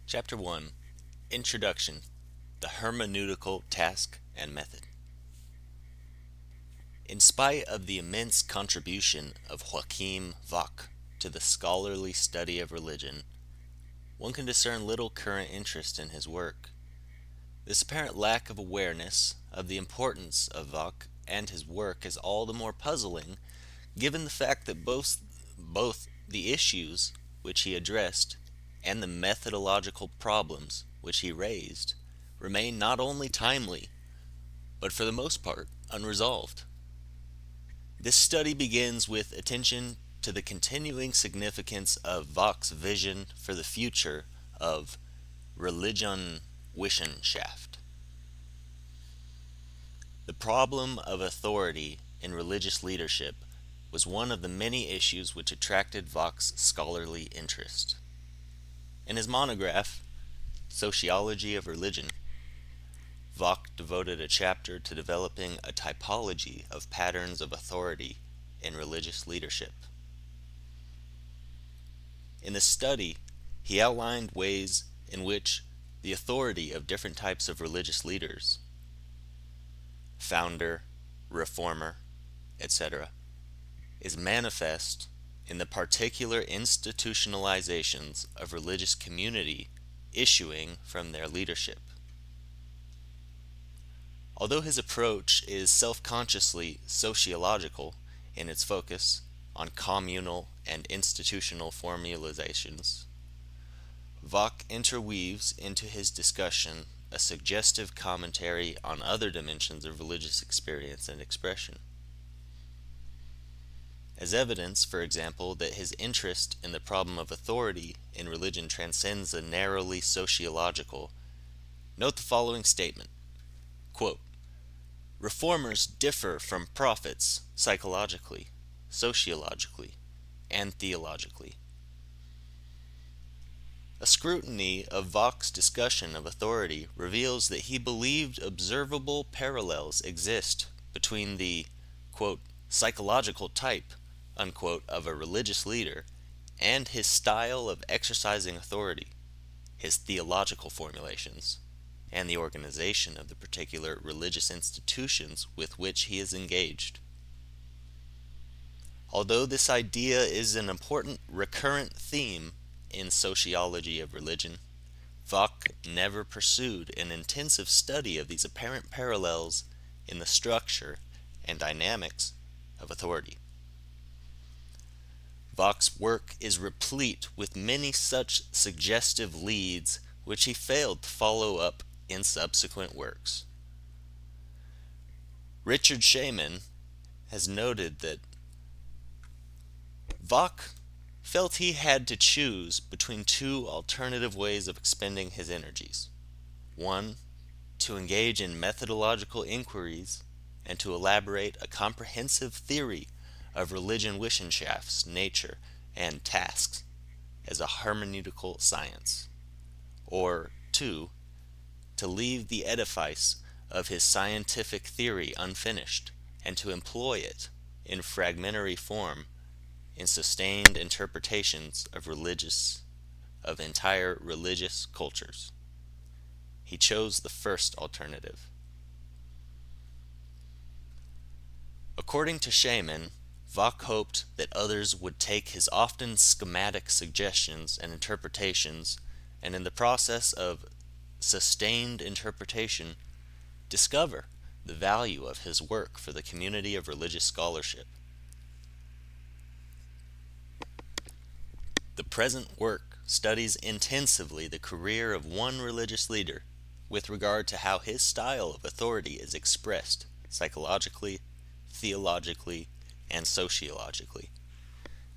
Chapter 1 Introduction The Hermeneutical Task and Method. In spite of the immense contribution of Joachim Vock to the scholarly study of religion, one can discern little current interest in his work. This apparent lack of awareness of the importance of Vock and his work is all the more puzzling given the fact that both the issues which he addressed and the methodological problems which he raised remain not only timely, but for the most part unresolved. This study begins with attention to the continuing significance of Vock's vision for the future of Religionswissenschaft. The problem of authority in religious leadership was one of the many issues which attracted Vock's scholarly interest. In his monograph, Sociology of Religion, Vock devoted a chapter to developing a typology of patterns of authority in religious leadership. In this study, he outlined ways in which the authority of different types of religious leaders, founder, reformer, etc., is manifest in the particular institutionalizations of religious community issuing from their leadership. Although his approach is self-consciously sociological in its focus on communal and institutional formalizations, Vock interweaves into his discussion a suggestive commentary on other dimensions of religious experience and expression. As evidence, for example, that his interest in the problem of authority in religion transcends the narrowly sociological, note the following statement, quote, "Reformers differ from prophets psychologically, sociologically, and theologically." A scrutiny of Vock's discussion of authority reveals that he believed observable parallels exist between the, quote, "psychological type," unquote, of a religious leader and his style of exercising authority, his theological formulations, and the organization of the particular religious institutions with which he is engaged. Although this idea is an important recurrent theme in sociology of religion, Vock never pursued an intensive study of these apparent parallels in the structure and dynamics of authority. Vock's work is replete with many such suggestive leads which he failed to follow up in subsequent works. Richard Shaman has noted that Vock felt he had to choose between two alternative ways of expending his energies. One, to engage in methodological inquiries and to elaborate a comprehensive theory of Religionswissenschaft's nature and tasks as a hermeneutical science. Or, two, to leave the edifice of his scientific theory unfinished and to employ it in fragmentary form in sustained interpretations of entire religious cultures. He chose the first alternative. According to Shaman, Vock hoped that others would take his often schematic suggestions and interpretations and in the process of sustained interpretation discover the value of his work for the community of religious scholarship. The present work studies intensively the career of one religious leader with regard to how his style of authority is expressed psychologically, theologically, and sociologically.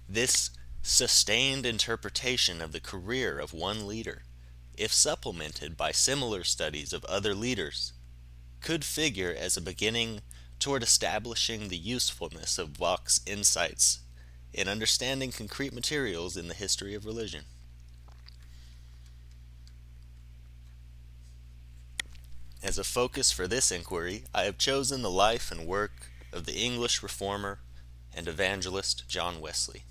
This sustained interpretation of the career of one leader, if supplemented by similar studies of other leaders, could figure as a beginning toward establishing the usefulness of Vock's insights in understanding concrete materials in the history of religion. As a focus for this inquiry, I have chosen the life and work of the English reformer and evangelist John Wesley.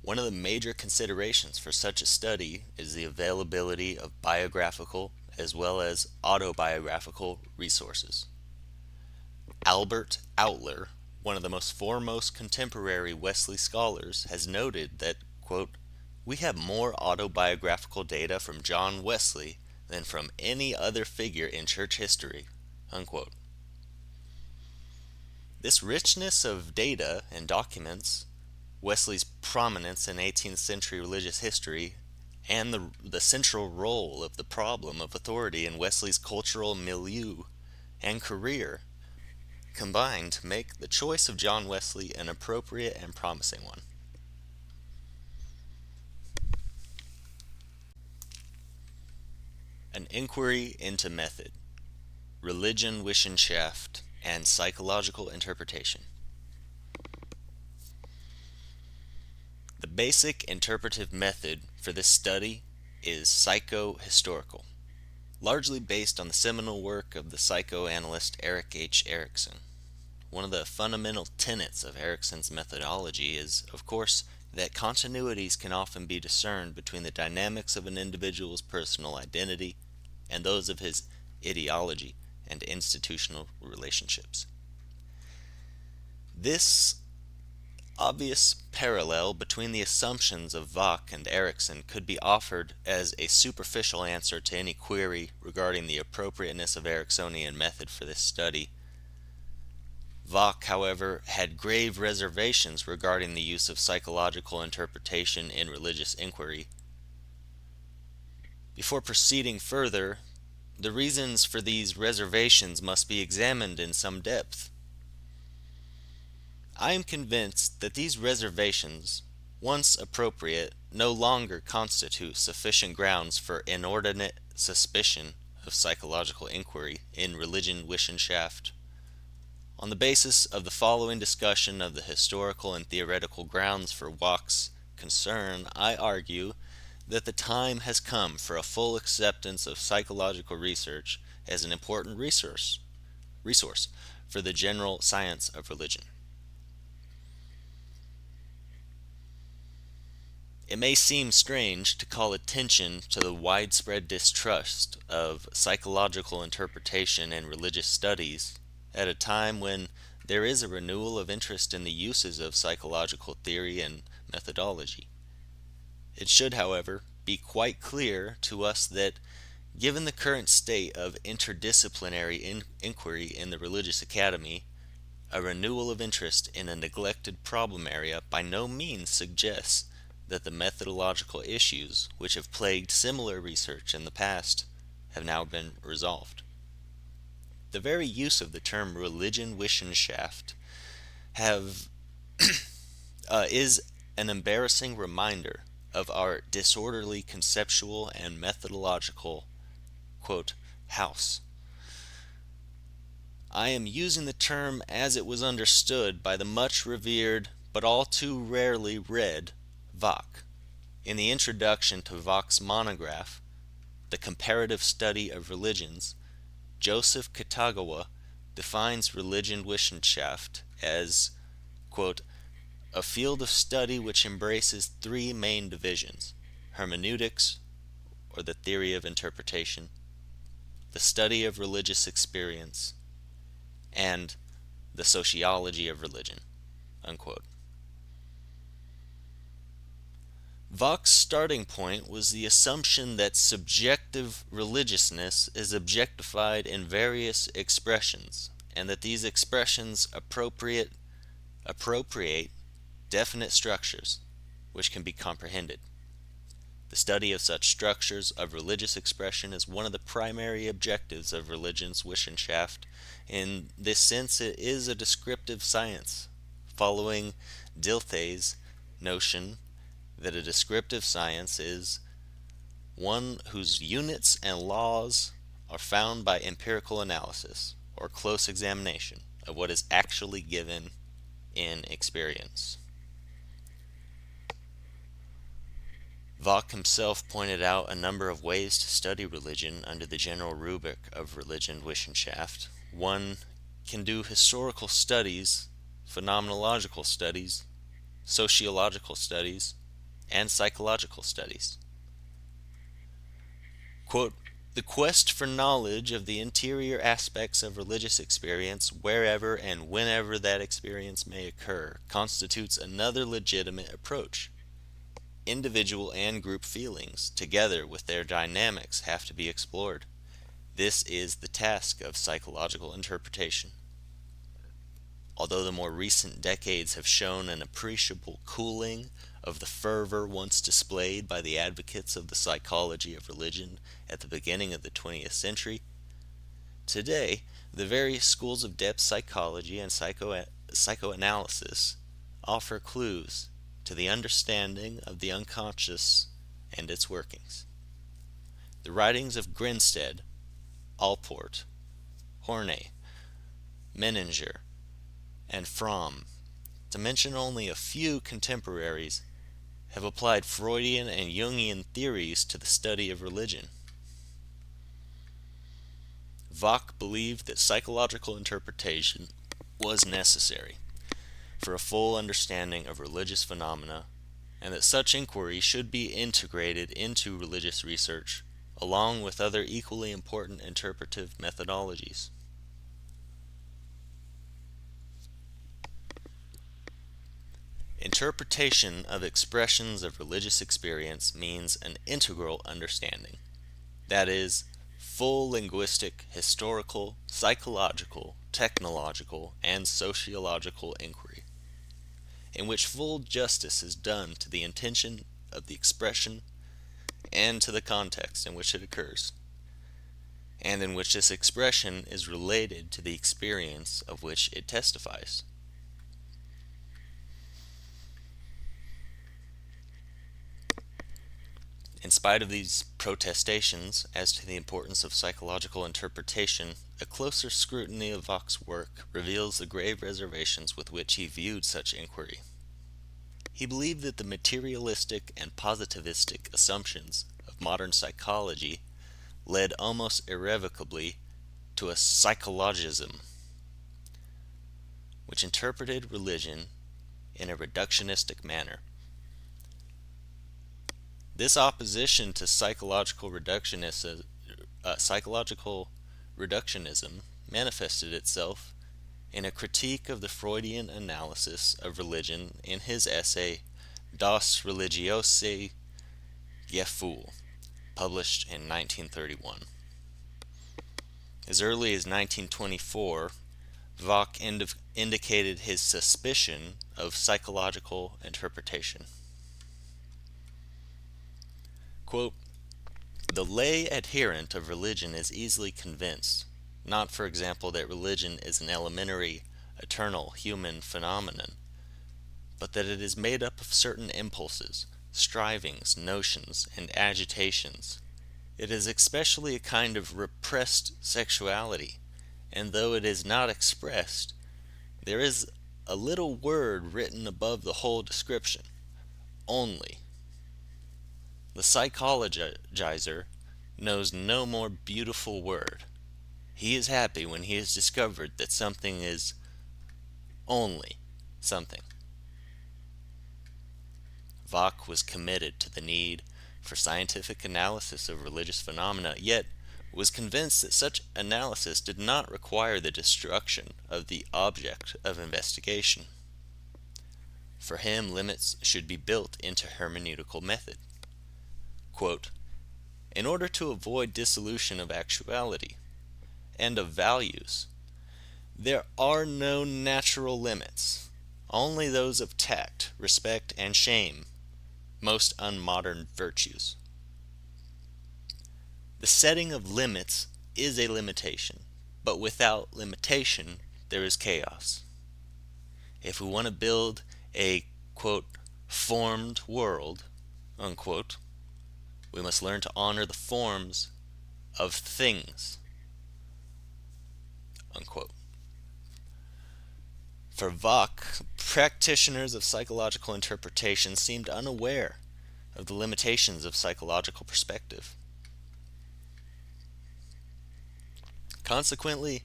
One of the major considerations for such a study is the availability of biographical as well as autobiographical resources. Albert Outler, one of the most foremost contemporary Wesley scholars, has noted that, quote, "We have more autobiographical data from John Wesley than from any other figure in church history," unquote. This richness of data and documents, Wesley's prominence in 18th century religious history, and the central role of the problem of authority in Wesley's cultural milieu and career combine to make the choice of John Wesley an appropriate and promising one. An inquiry into method, religion, Wissenschaft, and psychological interpretation. The basic interpretive method for this study is psychohistorical, largely based on the seminal work of the psychoanalyst Erik H. Erikson. One of the fundamental tenets of Erikson's methodology is, of course, that continuities can often be discerned between the dynamics of an individual's personal identity and those of his ideology and institutional relationships. This obvious parallel between the assumptions of Vogt and Erikson could be offered as a superficial answer to any query regarding the appropriateness of Ericksonian method for this study. Vogt, however, had grave reservations regarding the use of psychological interpretation in religious inquiry. Before proceeding further, the reasons for these reservations must be examined in some depth. I am convinced that these reservations, once appropriate, no longer constitute sufficient grounds for inordinate suspicion of psychological inquiry in religion, Wissenschaft. On the basis of the following discussion of the historical and theoretical grounds for Vogt's concern, I argue that the time has come for a full acceptance of psychological research as an important resource for the general science of religion. It may seem strange to call attention to the widespread distrust of psychological interpretation in religious studies at a time when there is a renewal of interest in the uses of psychological theory and methodology. It should, however, be quite clear to us that, given the current state of interdisciplinary inquiry in the religious academy, a renewal of interest in a neglected problem area by no means suggests that the methodological issues which have plagued similar research in the past have now been resolved. The very use of the term religion Wissenschaft is an embarrassing reminder of our disorderly conceptual and methodological, quote, house. I am using the term as it was understood by the much revered but all too rarely read Vogt. In the introduction to Vogt's monograph, The Comparative Study of Religions, Joseph Kitagawa defines religion Wissenschaft as, quote, a field of study which embraces three main divisions: hermeneutics, or the theory of interpretation, the study of religious experience, and the sociology of religion, unquote. Vogt's starting point was the assumption that subjective religiousness is objectified in various expressions, and that these expressions appropriate definite structures which can be comprehended. The study of such structures of religious expression is one of the primary objectives of religion's Wissenschaft. In this sense, it is a descriptive science, following Dilthey's notion that a descriptive science is one whose units and laws are found by empirical analysis or close examination of what is actually given in experience. Vogt himself pointed out a number of ways to study religion under the general rubric of religion Wissenschaft. One can do historical studies, phenomenological studies, sociological studies, and psychological studies. Quote, the quest for knowledge of the interior aspects of religious experience, wherever and whenever that experience may occur, constitutes another legitimate approach. Individual and group feelings, together with their dynamics, have to be explored. This is the task of psychological interpretation. Although the more recent decades have shown an appreciable cooling of the fervor once displayed by the advocates of the psychology of religion at the beginning of the 20th century, today the various schools of depth psychology and psychoanalysis offer clues to the understanding of the unconscious and its workings. The writings of Grinstead, Allport, Horney, Menninger, and Fromm, to mention only a few contemporaries, have applied Freudian and Jungian theories to the study of religion. Vogt believed that psychological interpretation was necessary for a full understanding of religious phenomena, and that such inquiry should be integrated into religious research, along with other equally important interpretive methodologies. Interpretation of expressions of religious experience means an integral understanding, that is, full linguistic, historical, psychological, technological, and sociological inquiry, in which full justice is done to the intention of the expression and to the context in which it occurs, and in which this expression is related to the experience of which it testifies. In spite of these protestations as to the importance of psychological interpretation, a closer scrutiny of Vogt's work reveals the grave reservations with which he viewed such inquiry. He believed that the materialistic and positivistic assumptions of modern psychology led almost irrevocably to a psychologism, which interpreted religion in a reductionistic manner. This opposition to psychological reductionism manifested itself in a critique of the Freudian analysis of religion in his essay Das religiöse Gefühl, published in 1931. As early as 1924, Vogt indicated his suspicion of psychological interpretation. Quote, the lay adherent of religion is easily convinced, not for example that religion is an elementary, eternal human phenomenon, but that it is made up of certain impulses, strivings, notions, and agitations. It is especially a kind of repressed sexuality, and though it is not expressed, there is a little word written above the whole description, only. The psychologizer knows no more beautiful word. He is happy when he has discovered that something is only something. Vogt was committed to the need for scientific analysis of religious phenomena, yet was convinced that such analysis did not require the destruction of the object of investigation. For him, limits should be built into hermeneutical method. Quote, in order to avoid dissolution of actuality and of values, there are no natural limits, only those of tact, respect, and shame, most unmodern virtues. The setting of limits is a limitation, but without limitation there is chaos. If we want to build a, quote, formed world, unquote, we must learn to honor the forms of things, unquote. For Vogt, practitioners of psychological interpretation seemed unaware of the limitations of psychological perspective. Consequently,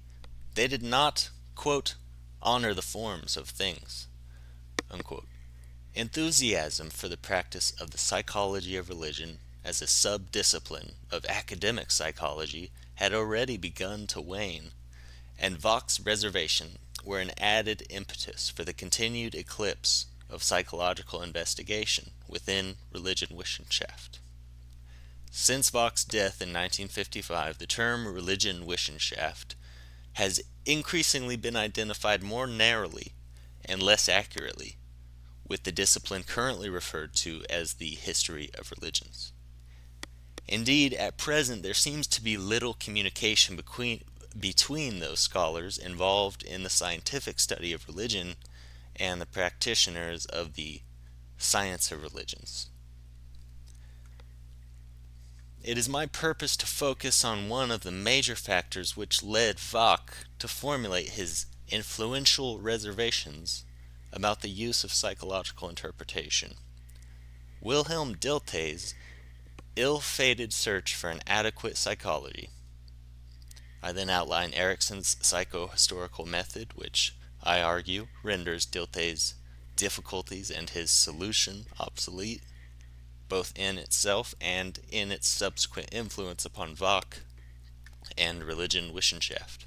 they did not, quote, honor the forms of things, unquote, Enthusiasm for the practice of the psychology of religion as a sub-discipline of academic psychology had already begun to wane, and Vox's reservation were an added impetus for the continued eclipse of psychological investigation within religion Wissenschaft. Since Vox's death in 1955, the term religion Wissenschaft has increasingly been identified more narrowly and less accurately with the discipline currently referred to as the history of religions. Indeed, at present there seems to be little communication between those scholars involved in the scientific study of religion and the practitioners of the science of religions. It is my purpose to focus on one of the major factors which led Vox to formulate his influential reservations about the use of psychological interpretation. Wilhelm Dilthey's ill-fated search for an adequate psychology. I then outline Erikson's psychohistorical method, which I argue renders Dilthey's difficulties and his solution obsolete, both in itself and in its subsequent influence upon Vox and religion Wissenschaft.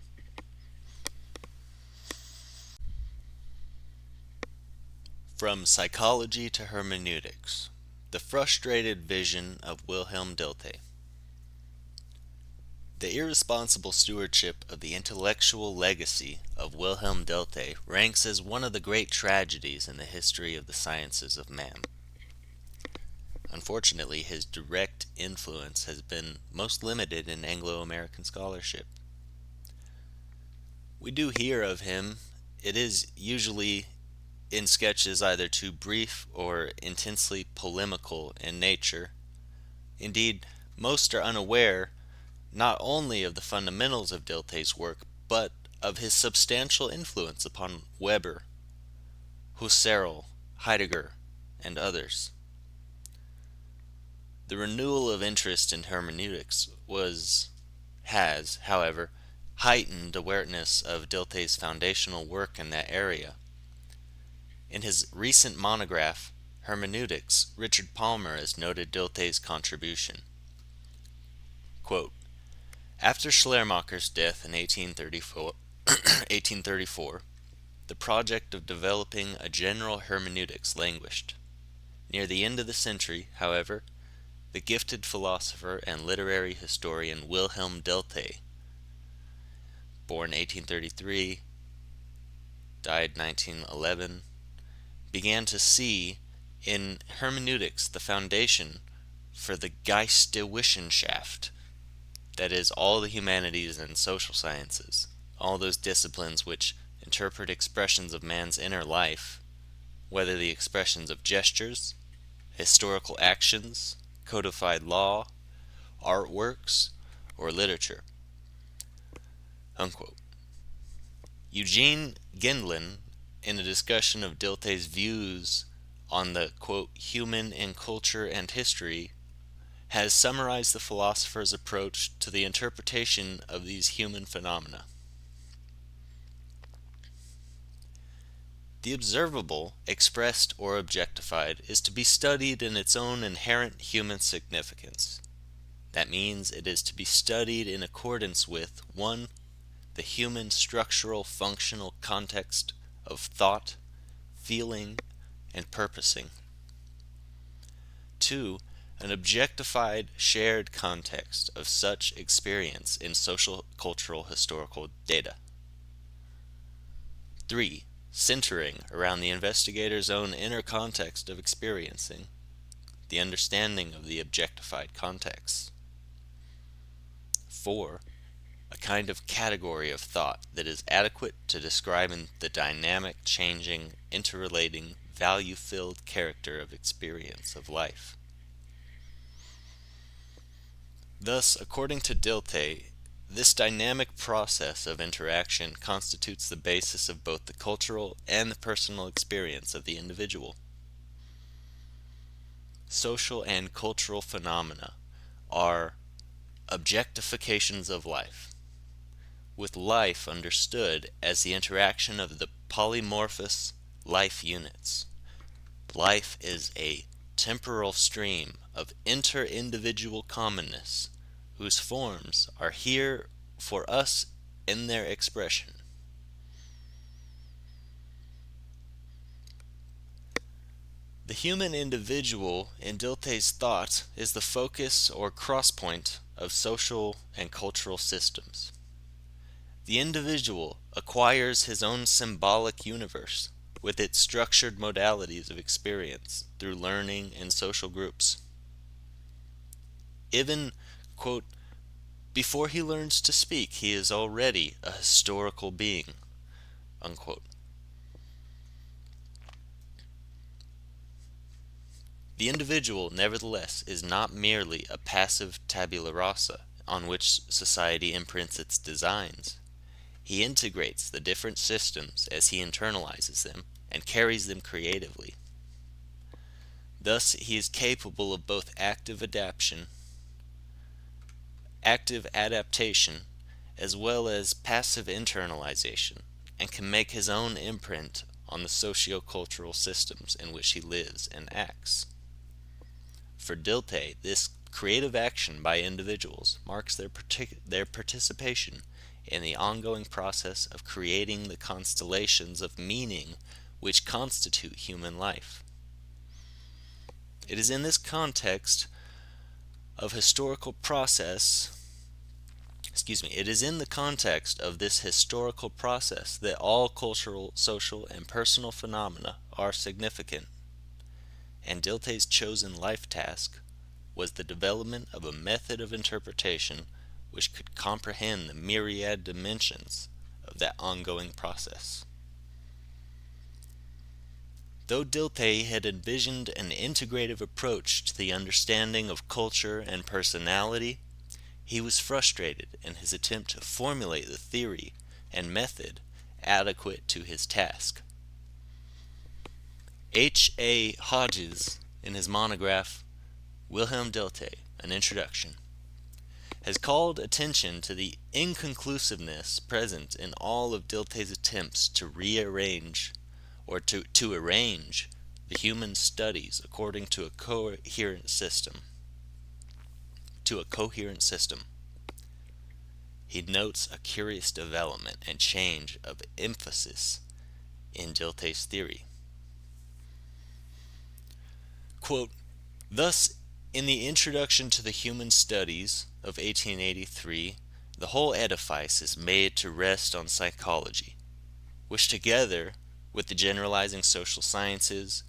From Psychology to Hermeneutics, the frustrated vision of Wilhelm Dilthey. The irresponsible stewardship of the intellectual legacy of Wilhelm Dilthey ranks as one of the great tragedies in the history of the sciences of man. Unfortunately, his direct influence has been most limited in Anglo-American scholarship. We do hear of him. It is usually in sketches either too brief or intensely polemical in nature. Indeed, most are unaware not only of the fundamentals of Dilthey's work, but of his substantial influence upon Weber, Husserl, Heidegger, and others. The renewal of interest in hermeneutics has, however, heightened awareness of Dilthey's foundational work in that area. In his recent monograph, Hermeneutics, Richard Palmer has noted Dilthey's contribution. Quote, after Schleiermacher's death in 1834, the project of developing a general hermeneutics languished. Near the end of the century, however, the gifted philosopher and literary historian Wilhelm Dilthey, born 1833, died 1911, began to see in hermeneutics the foundation for the Geisteswissenschaft, that is, all the humanities and social sciences, all those disciplines which interpret expressions of man's inner life, whether the expressions of gestures, historical actions, codified law, artworks, or literature. Unquote. Eugene Gendlin, in a discussion of Dilthey's views on the, quote, human in culture and history, has summarized the philosopher's approach to the interpretation of these human phenomena. The observable, expressed or objectified, is to be studied in its own inherent human significance. That means it is to be studied in accordance with 1. The human structural functional context of thought, feeling, and purposing. 2. An objectified shared context of such experience in social, cultural, historical data. 3. Centering around the investigator's own inner context of experiencing, the understanding of the objectified context. 4. A kind of category of thought that is adequate to describing the dynamic, changing, interrelating, value-filled character of experience of life. Thus, according to Dilthey, this dynamic process of interaction constitutes the basis of both the cultural and the personal experience of the individual. Social and cultural phenomena are objectifications of life, with life understood as the interaction of the polymorphous life units, Life is a temporal stream of inter-individual commonness, whose forms are here for us in their expression. The human individual in Dilthey's thought is the focus or crosspoint of social and cultural systems. The individual acquires his own symbolic universe with its structured modalities of experience through learning and social groups. Even, quote, before he learns to speak, he is already a historical being, unquote. The individual, nevertheless, is not merely a passive tabula rasa on which society imprints its designs. He integrates the different systems as he internalizes them and carries them creatively. Thus, he is capable of both active adaptation, as well as passive internalization, and can make his own imprint on the socio-cultural systems in which he lives and acts. For Dilthey, this creative action by individuals marks their participation in the ongoing process of creating the constellations of meaning which constitute human life. It is in this context of historical process, it is in the context of this historical process that all cultural, social, and personal phenomena are significant. And Dilthey's chosen life task was the development of a method of interpretation which could comprehend the myriad dimensions of that ongoing process. Though Dilthey had envisioned an integrative approach to the understanding of culture and personality, he was frustrated in his attempt to formulate the theory and method adequate to his task. H. A. Hodges, in his monograph Wilhelm Dilthey, An Introduction, has called attention to the inconclusiveness present in all of Dilthey's attempts to rearrange or to arrange the human studies according to a coherent system. He notes a curious development and change of emphasis in Dilthey's theory. Quote, thus, in the Introduction to the Human Studies of 1883, the whole edifice is made to rest on psychology, which together with the generalizing social sciences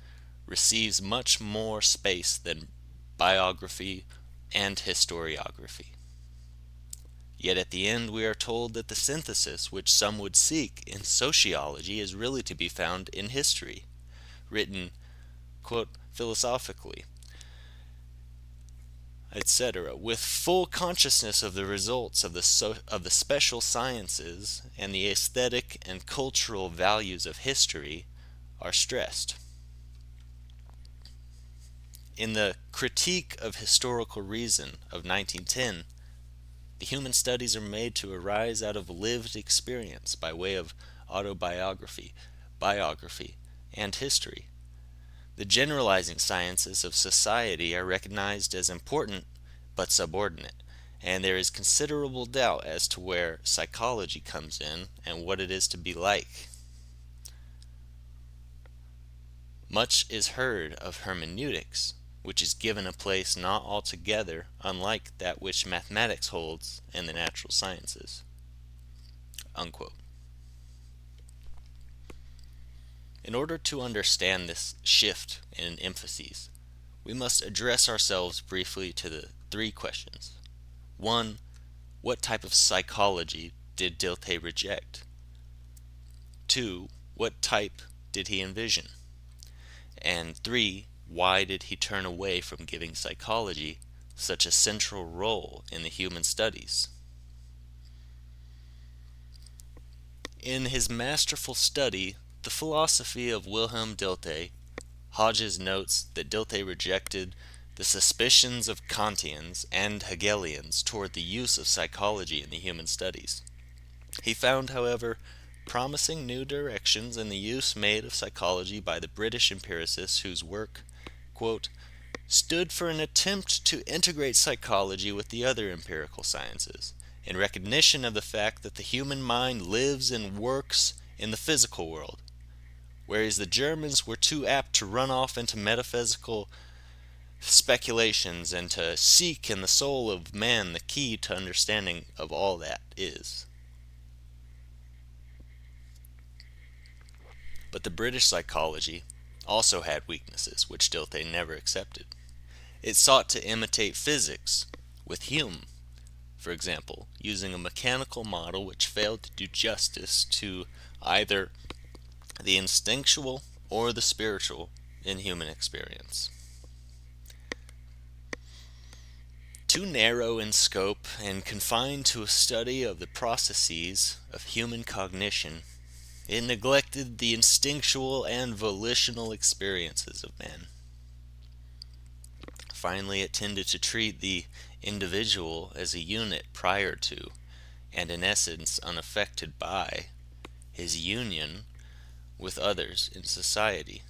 receives much more space than biography and historiography. Yet at the end we are told that the synthesis which some would seek in sociology is really to be found in history, written, quote, philosophically, etc., with full consciousness of the results of the special sciences and the aesthetic and cultural values of history are stressed. In the Critique of Historical Reason of 1910, the human studies are made to arise out of lived experience by way of autobiography, biography, and history. The generalizing sciences of society are recognized as important but subordinate, and there is considerable doubt as to where psychology comes in and what it is to be like. Much is heard of hermeneutics, which is given a place not altogether unlike that which mathematics holds in the natural sciences. Unquote. In order to understand this shift in emphases, we must address ourselves briefly to the three questions. 1. What type of psychology did Dilthey reject? 2. What type did he envision? And 3. Why did he turn away from giving psychology such a central role in the human studies? In his masterful study, The Philosophy of Wilhelm Dilthey, Hodges notes that Dilthey rejected the suspicions of Kantians and Hegelians toward the use of psychology in the human studies. He found, however, promising new directions in the use made of psychology by the British empiricists whose work, quote, stood for an attempt to integrate psychology with the other empirical sciences, in recognition of the fact that the human mind lives and works in the physical world, whereas the Germans were too apt to run off into metaphysical speculations and to seek in the soul of man the key to understanding of all that is. But the British psychology also had weaknesses, which Dilthey never accepted. It sought to imitate physics with Hume, for example, using a mechanical model which failed to do justice to either the instinctual or the spiritual in human experience. Too narrow in scope and confined to a study of the processes of human cognition, it neglected the instinctual and volitional experiences of man. Finally, it tended to treat the individual as a unit prior to, and in essence unaffected by, his union with others in society.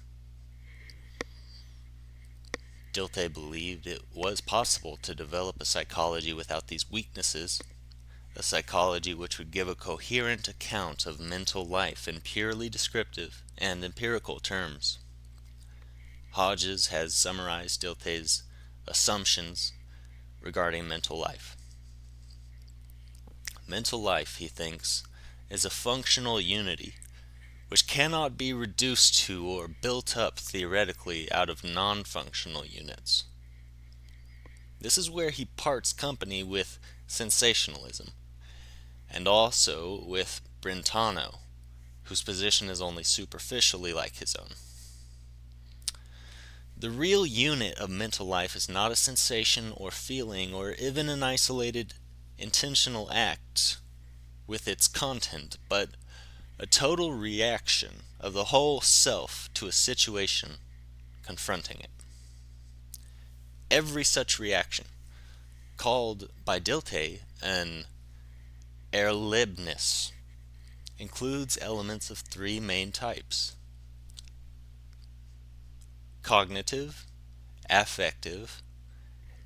Dilthey believed it was possible to develop a psychology without these weaknesses, a psychology which would give a coherent account of mental life in purely descriptive and empirical terms. Hodges has summarized Dilthey's assumptions regarding mental life. Mental life, he thinks, is a functional unity which cannot be reduced to or built up theoretically out of non-functional units. This is where he parts company with sensationalism, and also with Brentano, whose position is only superficially like his own. The real unit of mental life is not a sensation or feeling or even an isolated intentional act with its content, but a total reaction of the whole self to a situation confronting it. Every such reaction, called by Dilthey an Erlebnis, includes elements of three main types: cognitive, affective,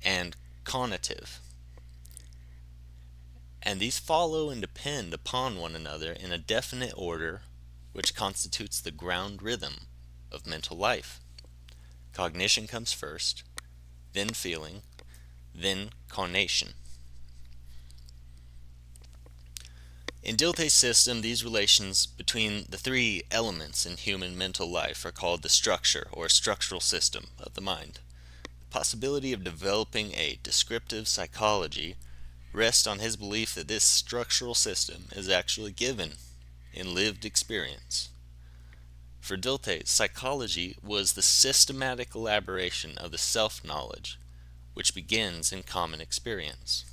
and conative. And these follow and depend upon one another in a definite order which constitutes the ground rhythm of mental life. Cognition comes first, then feeling, then conation. In Dilthey's system, these relations between the three elements in human mental life are called the structure or structural system of the mind. The possibility of developing a descriptive psychology rests on his belief that this structural system is actually given in lived experience. For Dilthey, psychology was the systematic elaboration of the self-knowledge which begins in common experience.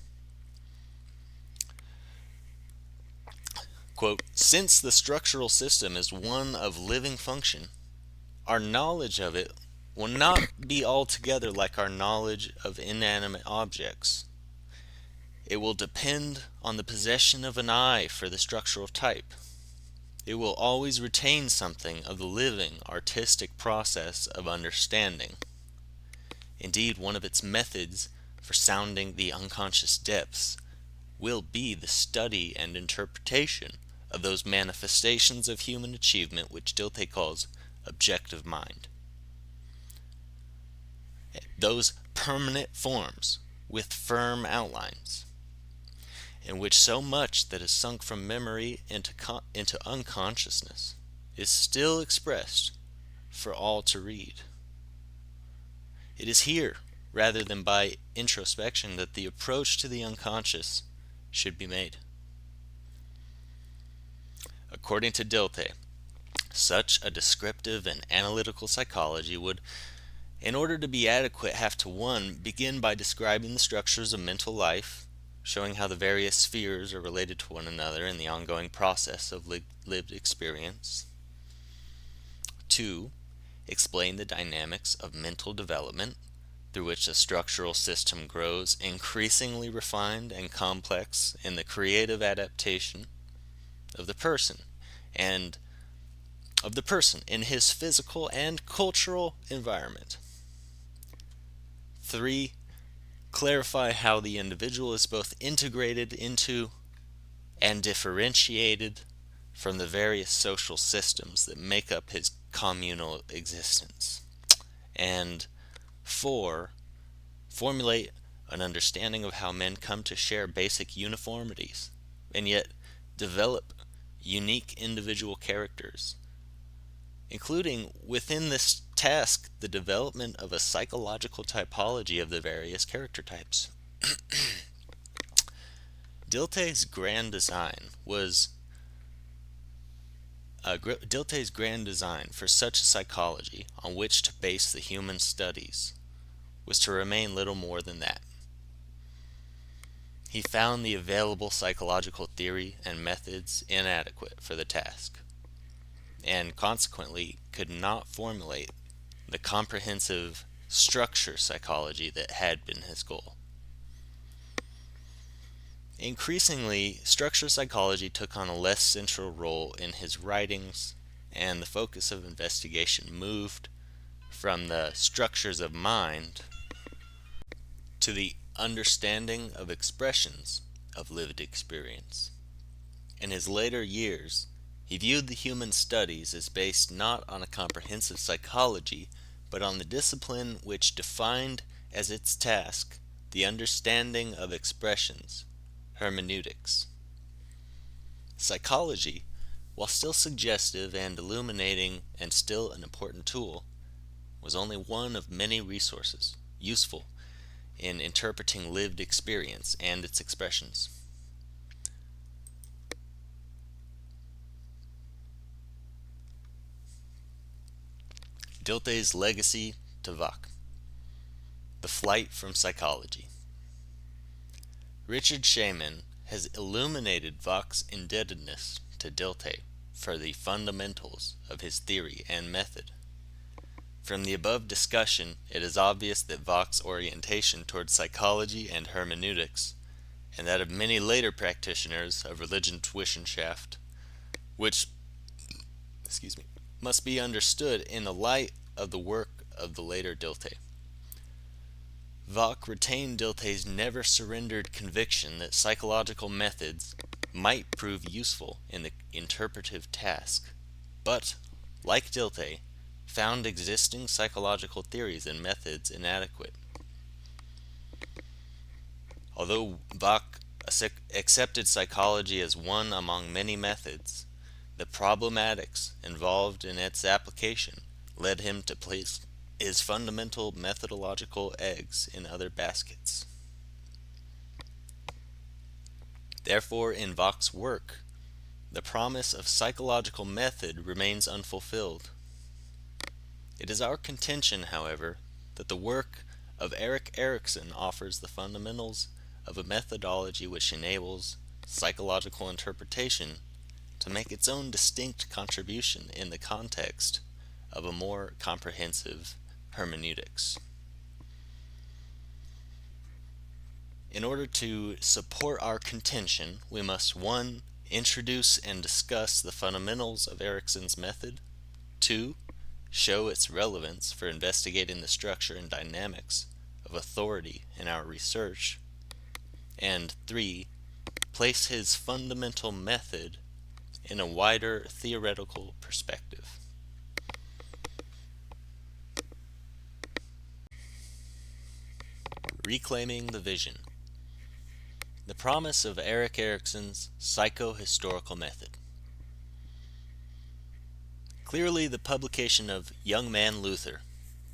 Quote, since the structural system is one of living function, our knowledge of it will not be altogether like our knowledge of inanimate objects. It will depend on the possession of an eye for the structural type. It will always retain something of the living, artistic process of understanding. Indeed, one of its methods for sounding the unconscious depths will be the study and interpretation of those manifestations of human achievement which Dilthey calls objective mind. Those permanent forms with firm outlines, in which so much that is sunk from memory into unconsciousness is still expressed for all to read. It is here, rather than by introspection, that the approach to the unconscious should be made. According to Dilthey, such a descriptive and analytical psychology would, in order to be adequate, have to 1. Begin by describing the structures of mental life, showing how the various spheres are related to one another in the ongoing process of lived experience. 2. Explain the dynamics of mental development, through which the structural system grows increasingly refined and complex in the creative adaptation of the person, and of the person in his physical and cultural environment. 3. Clarify how the individual is both integrated into and differentiated from the various social systems that make up his communal existence. And 4. Formulate an understanding of how men come to share basic uniformities and yet develop unique individual characters, including within this task the development of a psychological typology of the various character types. Dilthey's grand design for such a psychology on which to base the human studies was to remain little more than that. He found the available psychological theory and methods inadequate for the task, and consequently could not formulate the comprehensive structure psychology that had been his goal. Increasingly, structure psychology took on a less central role in his writings, and the focus of investigation moved from the structures of mind to the understanding of expressions of lived experience. In his later years, he viewed the human studies as based not on a comprehensive psychology, but on the discipline which defined as its task the understanding of expressions, hermeneutics. Psychology, while still suggestive and illuminating and still an important tool, was only one of many resources useful in interpreting lived experience and its expressions. Dilthey's legacy to Vach. The flight from psychology. Richard Shaman has illuminated Vach's indebtedness to Dilthey for the fundamentals of his theory and method. From the above discussion, it is obvious that Vach's orientation towards psychology and hermeneutics, and that of many later practitioners of Religionswissenschaft, which must be understood in the light of the work of the later Dilthey. Vach retained Dilthey's never-surrendered conviction that psychological methods might prove useful in the interpretive task, but, like Dilthey, found existing psychological theories and methods inadequate. Although Vach accepted psychology as one among many methods, the problematics involved in its application led him to place his fundamental methodological eggs in other baskets. Therefore, in Vach's work, the promise of psychological method remains unfulfilled. It is our contention, however, that the work of Erik Erikson offers the fundamentals of a methodology which enables psychological interpretation to make its own distinct contribution in the context of a more comprehensive hermeneutics. In order to support our contention, we must 1. Introduce and discuss the fundamentals of Erikson's method, 2. Show its relevance for investigating the structure and dynamics of authority in our research, and 3. Place his fundamental method in a wider theoretical perspective. Reclaiming the Vision. The promise of Erik Erikson's psychohistorical method. Clearly, the publication of Young Man Luther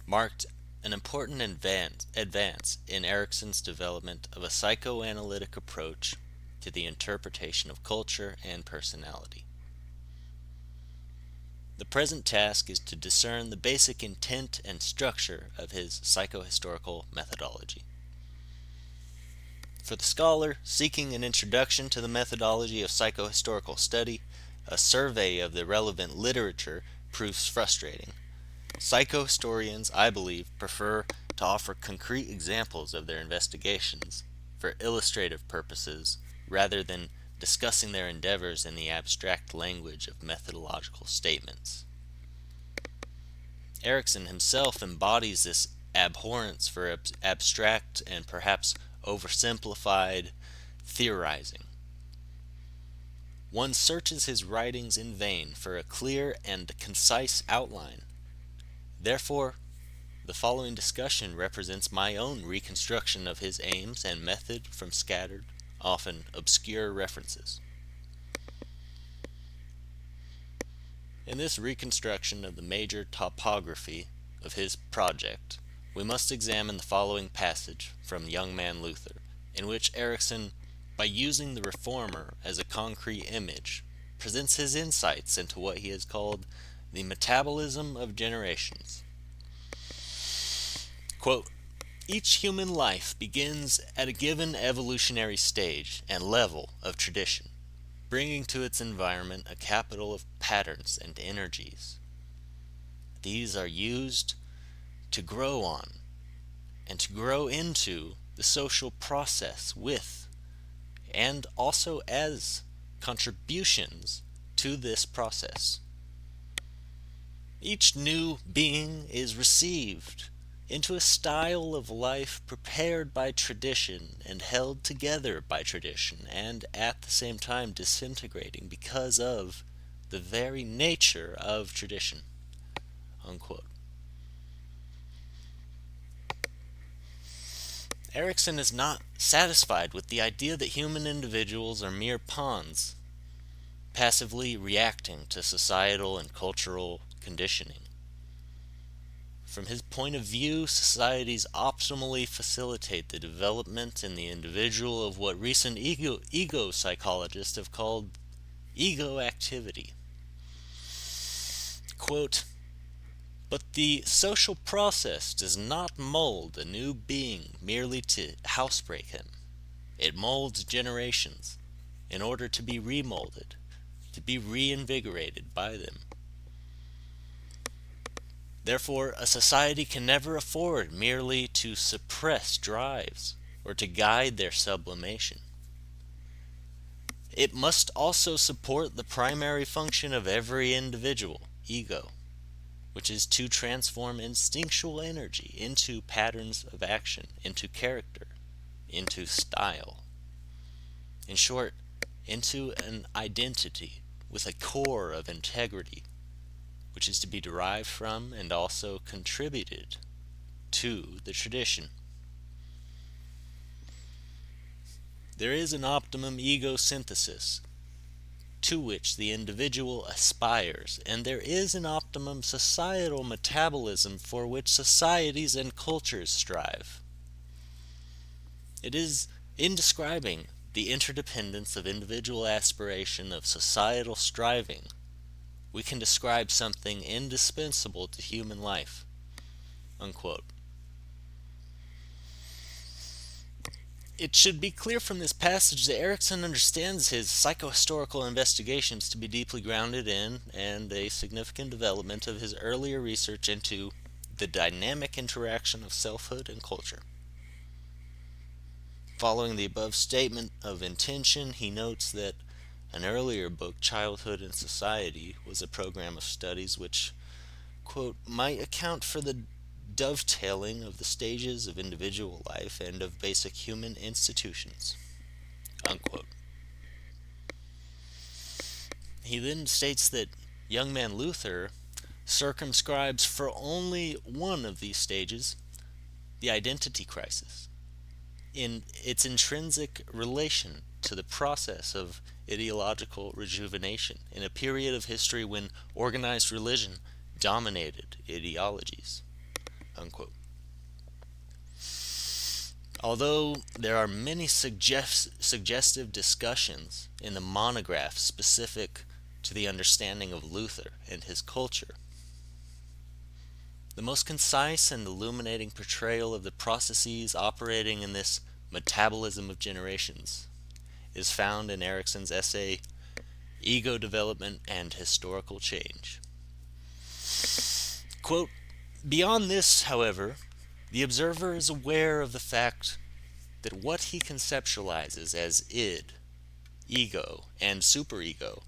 marked an important advance in Erikson's development of a psychoanalytic approach to the interpretation of culture and personality. The present task is to discern the basic intent and structure of his psychohistorical methodology. For the scholar seeking an introduction to the methodology of psychohistorical study, a survey of the relevant literature proves frustrating. Psychohistorians, I believe, prefer to offer concrete examples of their investigations for illustrative purposes rather than discussing their endeavors in the abstract language of methodological statements. Erikson himself embodies this abhorrence for abstract and perhaps oversimplified theorizing. One searches his writings in vain for a clear and concise outline. Therefore, the following discussion represents my own reconstruction of his aims and method from scattered, often obscure references. In this reconstruction of the major topography of his project, we must examine the following passage from Young Man Luther, in which Erikson, by using the reformer as a concrete image, presents his insights into what he has called the metabolism of generations. Quote, each human life begins at a given evolutionary stage and level of tradition, bringing to its environment a capital of patterns and energies. These are used to grow on and to grow into the social process with and also as contributions to this process. Each new being is received into a style of life prepared by tradition and held together by tradition, and at the same time disintegrating because of the very nature of tradition. Unquote. Erikson is not satisfied with the idea that human individuals are mere pawns, passively reacting to societal and cultural conditioning. From his point of view, societies optimally facilitate the development in the individual of what recent ego psychologists have called ego activity. Quote, but the social process does not mold a new being merely to housebreak him. It molds generations in order to be remolded, to be reinvigorated by them. Therefore, a society can never afford merely to suppress drives or to guide their sublimation. It must also support the primary function of every individual, ego, which is to transform instinctual energy into patterns of action, into character, into style. In short, into an identity with a core of integrity, which is to be derived from and also contributed to the tradition. There is an optimum ego synthesis to which the individual aspires, and there is an optimum societal metabolism for which societies and cultures strive. It is in describing the interdependence of individual aspiration of societal striving we can describe something indispensable to human life. Unquote. It should be clear from this passage that Erikson understands his psychohistorical investigations to be deeply grounded in and a significant development of his earlier research into the dynamic interaction of selfhood and culture. Following the above statement of intention, he notes that an earlier book, Childhood and Society, was a program of studies which, quote, might account for the dovetailing of the stages of individual life and of basic human institutions, unquote. He then states that Young Man Luther circumscribes for only one of these stages, the identity crisis, in its intrinsic relation to the process of ideological rejuvenation in a period of history when organized religion dominated ideologies. Unquote. Although there are many suggestive discussions in the monograph specific to the understanding of Luther and his culture, the most concise and illuminating portrayal of the processes operating in this metabolism of generations is found in Erikson's essay, Ego Development and Historical Change. Quote, beyond this, however, the observer is aware of the fact that what he conceptualizes as id, ego, and superego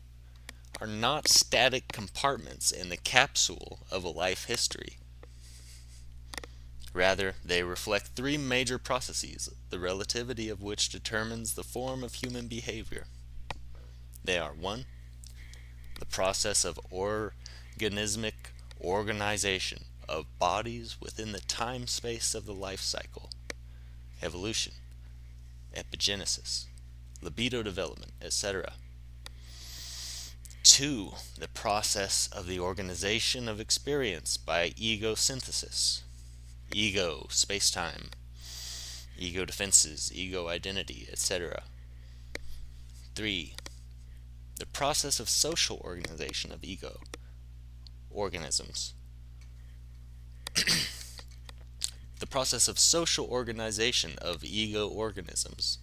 are not static compartments in the capsule of a life history. Rather, they reflect three major processes, the relativity of which determines the form of human behavior. They are 1. The process of organismic organization of bodies within the time space of the life cycle, evolution, epigenesis, libido development, etc. 2. The process of the organization of experience by ego synthesis, ego, space-time, ego defenses, ego identity, etc. 3. The process of social organization of ego organisms. The process of social organization of ego organisms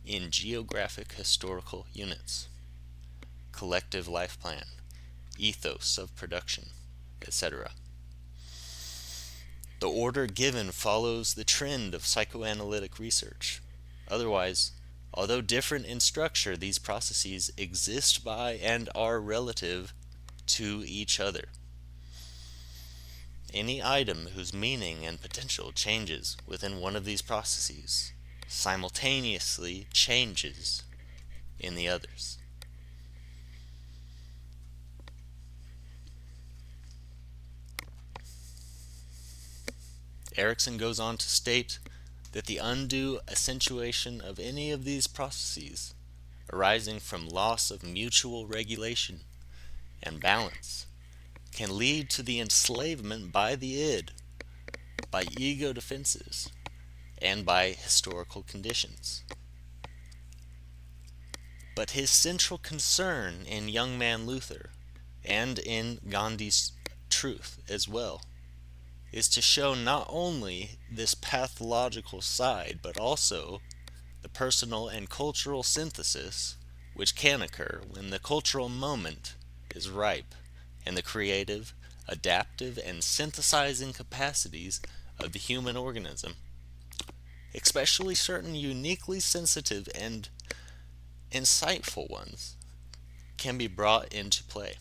in geographic historical units, collective life plan, ethos of production, etc. The order given follows the trend of psychoanalytic research. Otherwise, although different in structure, these processes exist by and are relative to each other. Any item whose meaning and potential changes within one of these processes simultaneously changes in the others. Erikson goes on to state that the undue accentuation of any of these processes arising from loss of mutual regulation and balance can lead to the enslavement by the id, by ego defenses, and by historical conditions. But his central concern in Young Man Luther, and in Gandhi's Truth as well, is to show not only this pathological side, but also the personal and cultural synthesis which can occur when the cultural moment is ripe and the creative, adaptive, and synthesizing capacities of the human organism, especially certain uniquely sensitive and insightful ones, can be brought into play.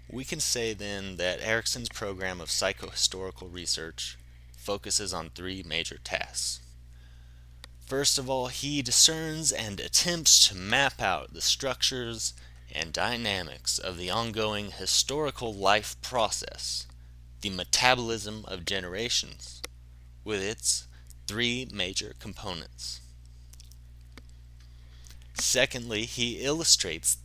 We can say then that Erikson's program of psychohistorical research focuses on three major tasks. First of all, he discerns and attempts to map out the structures and dynamics of the ongoing historical life process, the metabolism of generations, with its three major components. Secondly, he illustrates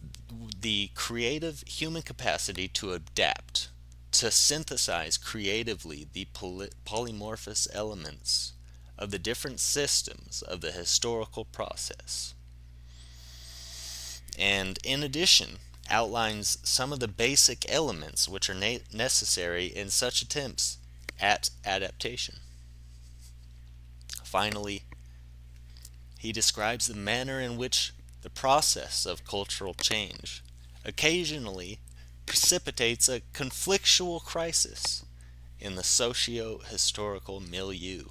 the creative human capacity to adapt, to synthesize creatively the polymorphous elements of the different systems of the historical process. And in addition, outlines some of the basic elements which are necessary in such attempts at adaptation. Finally, he describes the manner in which the process of cultural change occasionally precipitates a conflictual crisis in the socio-historical milieu,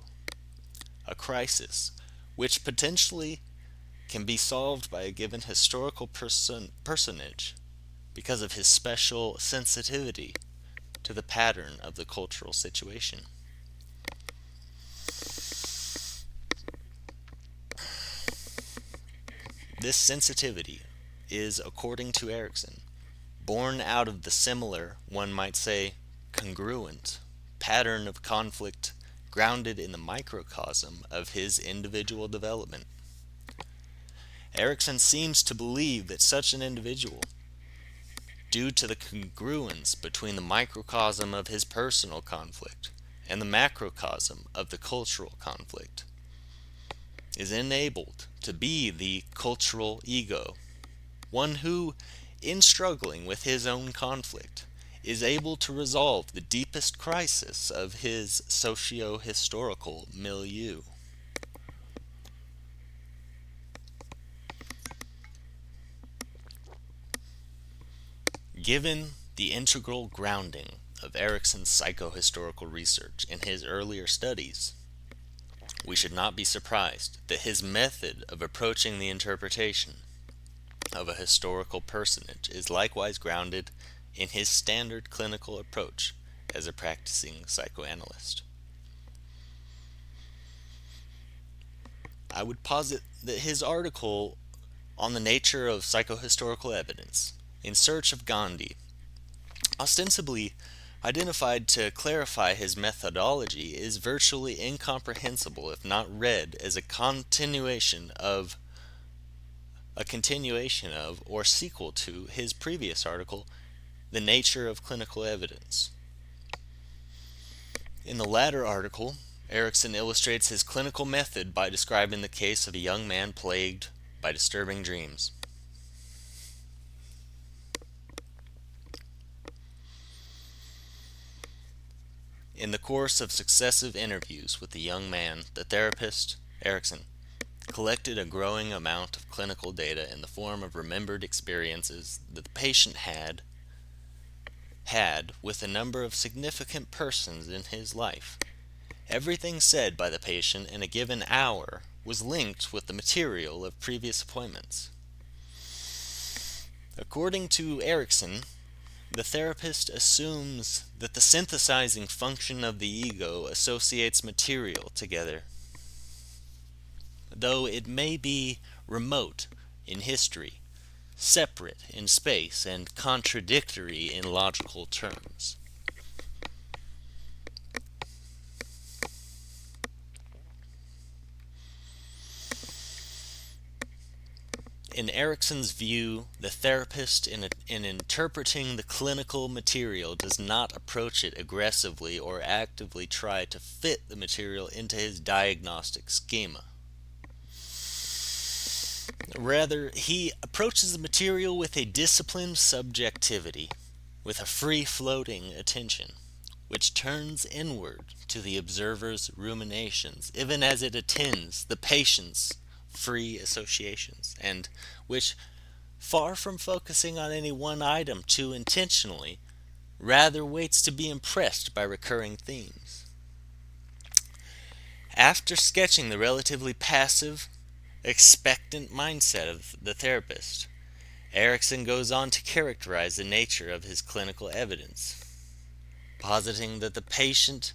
a crisis which potentially can be solved by a given historical personage because of his special sensitivity to the pattern of the cultural situation. This sensitivity is, according to Erikson, born out of the similar, one might say, congruent pattern of conflict grounded in the microcosm of his individual development. Erikson seems to believe that such an individual, due to the congruence between the microcosm of his personal conflict and the macrocosm of the cultural conflict, is enabled to be the cultural ego, one who, in struggling with his own conflict, is able to resolve the deepest crisis of his socio-historical milieu. Given the integral grounding of Erikson's psychohistorical research in his earlier studies, we should not be surprised that his method of approaching the interpretation of a historical personage is likewise grounded in his standard clinical approach as a practicing psychoanalyst. I would posit that his article on the nature of psychohistorical evidence, In Search of Gandhi, ostensibly identified to clarify his methodology, is virtually incomprehensible if not read as a continuation of or sequel to his previous article, The Nature of Clinical Evidence. In the latter article, Erickson illustrates his clinical method by describing the case of a young man plagued by disturbing dreams. In the course of successive interviews with the young man, the therapist, Erickson, collected a growing amount of clinical data in the form of remembered experiences that the patient had with a number of significant persons in his life. Everything said by the patient in a given hour was linked with the material of previous appointments. According to Erickson, the therapist assumes that the synthesizing function of the ego associates material together, though it may be remote in history, separate in space, and contradictory in logical terms. In Erickson's view, the therapist in interpreting the clinical material does not approach it aggressively or actively try to fit the material into his diagnostic schema. Rather, he approaches the material with a disciplined subjectivity, with a free-floating attention, which turns inward to the observer's ruminations, even as it attends the patient's free associations, and which, far from focusing on any one item too intentionally, rather waits to be impressed by recurring themes. After sketching the relatively passive, expectant mindset of the therapist, Erickson goes on to characterize the nature of his clinical evidence, positing that the patient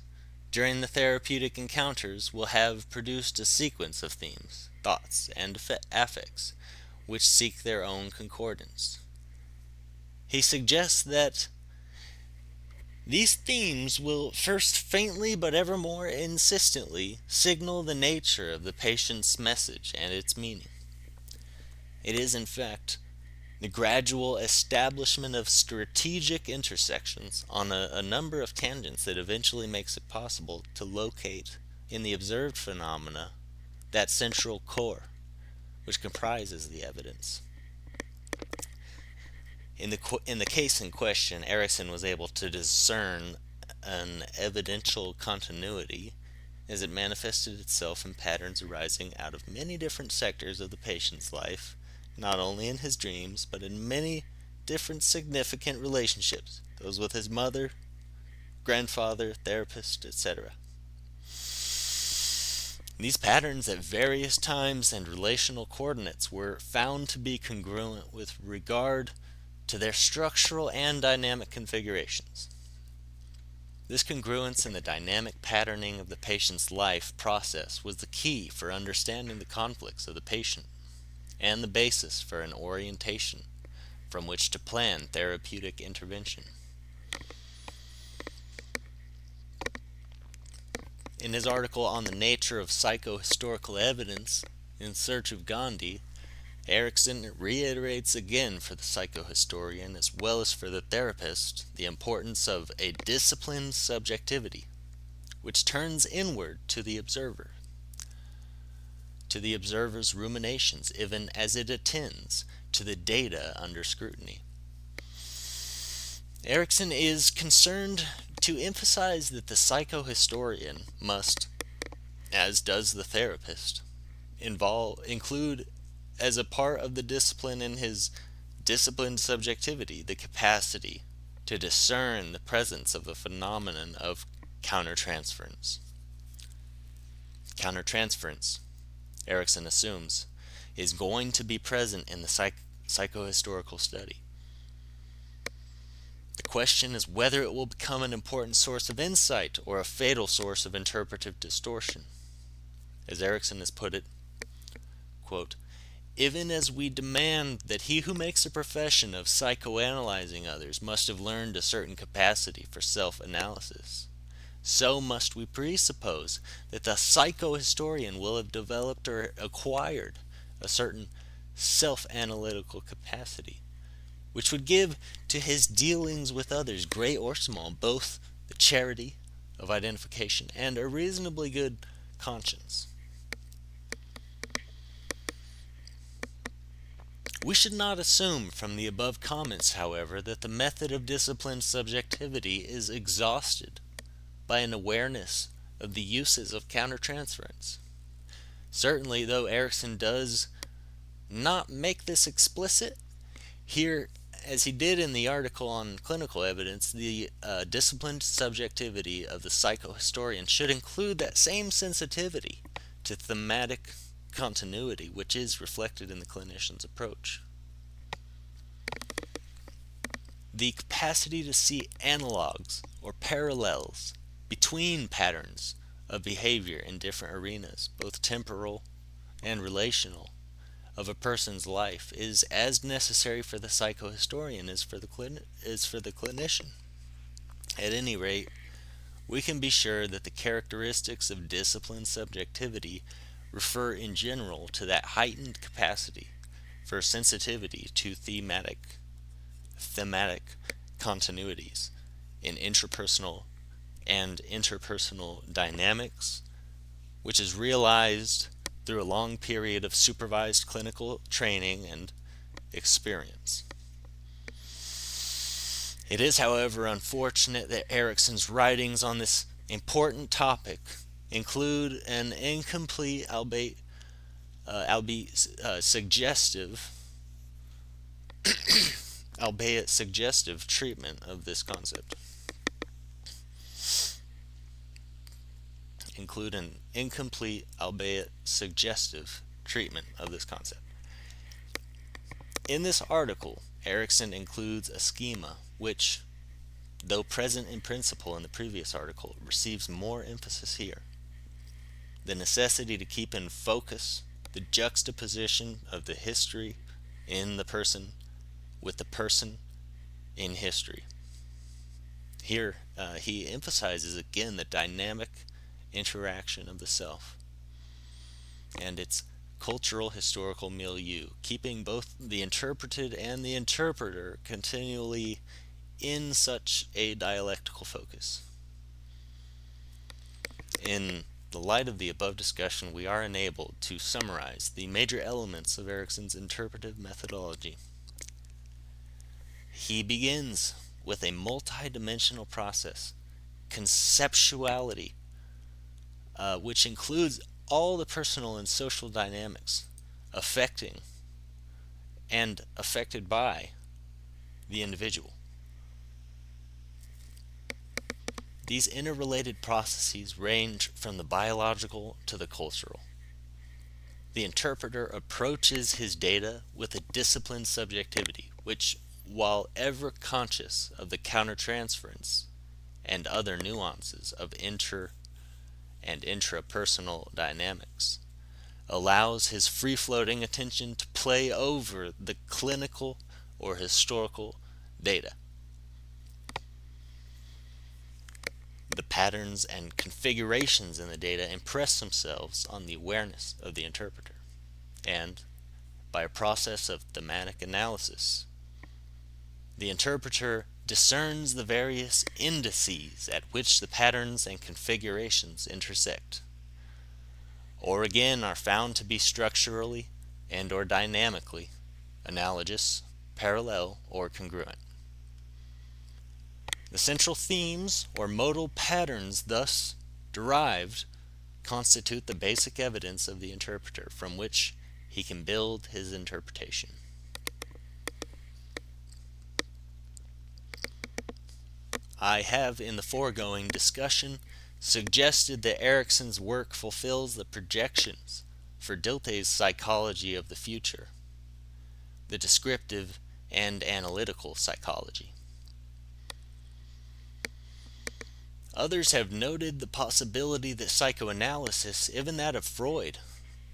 during the therapeutic encounters will have produced a sequence of themes, thoughts, and affects which seek their own concordance. He suggests that these themes will first faintly but ever more insistently signal the nature of the patient's message and its meaning. It is, in fact, the gradual establishment of strategic intersections on a number of tangents that eventually makes it possible to locate in the observed phenomena that central core which comprises the evidence. In the case in question, Erickson was able to discern an evidential continuity as it manifested itself in patterns arising out of many different sectors of the patient's life, not only in his dreams, but in many different significant relationships, those with his mother, grandfather, therapist, etc. These patterns at various times and relational coordinates were found to be congruent with regard to their structural and dynamic configurations. This congruence in the dynamic patterning of the patient's life process was the key for understanding the conflicts of the patient and the basis for an orientation from which to plan therapeutic intervention. In his article on the nature of psychohistorical evidence, In Search of Gandhi, Erickson reiterates again for the psychohistorian as well as for the therapist the importance of a disciplined subjectivity, which turns inward to the observer's ruminations, even as it attends to the data under scrutiny. Erickson is concerned to emphasize that the psychohistorian must, as does the therapist, include as a part of the discipline in his disciplined subjectivity the capacity to discern the presence of the phenomenon of countertransference. Countertransference, Erikson assumes, is going to be present in the psychohistorical study. The question is whether it will become an important source of insight or a fatal source of interpretive distortion. As Erikson has put it, quote, even as we demand that he who makes a profession of psychoanalyzing others must have learned a certain capacity for self-analysis, so must we presuppose that the psychohistorian will have developed or acquired a certain self-analytical capacity, which would give to his dealings with others, great or small, both the charity of identification and a reasonably good conscience. We should not assume from the above comments, however, that the method of disciplined subjectivity is exhausted by an awareness of the uses of countertransference. Certainly, though Erikson does not make this explicit, here, as he did in the article on clinical evidence, the disciplined subjectivity of the psychohistorian should include that same sensitivity to thematic continuity which is reflected in the clinician's approach. The capacity to see analogs or parallels between patterns of behavior in different arenas, both temporal and relational, of a person's life is as necessary for the psychohistorian as for the clinician. At any rate, we can be sure that the characteristics of disciplined subjectivity refer in general to that heightened capacity for sensitivity to thematic continuities in intrapersonal and interpersonal dynamics, which is realized through a long period of supervised clinical training and experience. It is, however, unfortunate that Erikson's writings on this important topic include an incomplete, albeit suggestive, treatment of this concept. Include an incomplete, albeit suggestive, treatment of this concept. In this article, Erikson includes a schema which, though present in principle in the previous article, receives more emphasis here. The necessity to keep in focus the juxtaposition of the history in the person with the person in history. Here, he emphasizes again the dynamic interaction of the self and its cultural historical milieu, keeping both the interpreted and the interpreter continually in such a dialectical focus. In the light of the above discussion, we are enabled to summarize the major elements of Erikson's interpretive methodology. He begins with a multidimensional process, conceptuality, which includes all the personal and social dynamics affecting and affected by the individual. These interrelated processes range from the biological to the cultural. The interpreter approaches his data with a disciplined subjectivity, which, while ever conscious of the countertransference and other nuances of inter and intrapersonal dynamics, allows his free-floating attention to play over the clinical or historical data. The patterns and configurations in the data impress themselves on the awareness of the interpreter, and, by a process of thematic analysis, the interpreter discerns the various indices at which the patterns and configurations intersect, or again are found to be structurally and or dynamically analogous, parallel, or congruent. The central themes or modal patterns thus derived constitute the basic evidence of the interpreter from which he can build his interpretation. I have in the foregoing discussion suggested that Erikson's work fulfills the projections for Dilthey's psychology of the future, the descriptive and analytical psychology. Others have noted the possibility that psychoanalysis, even that of Freud,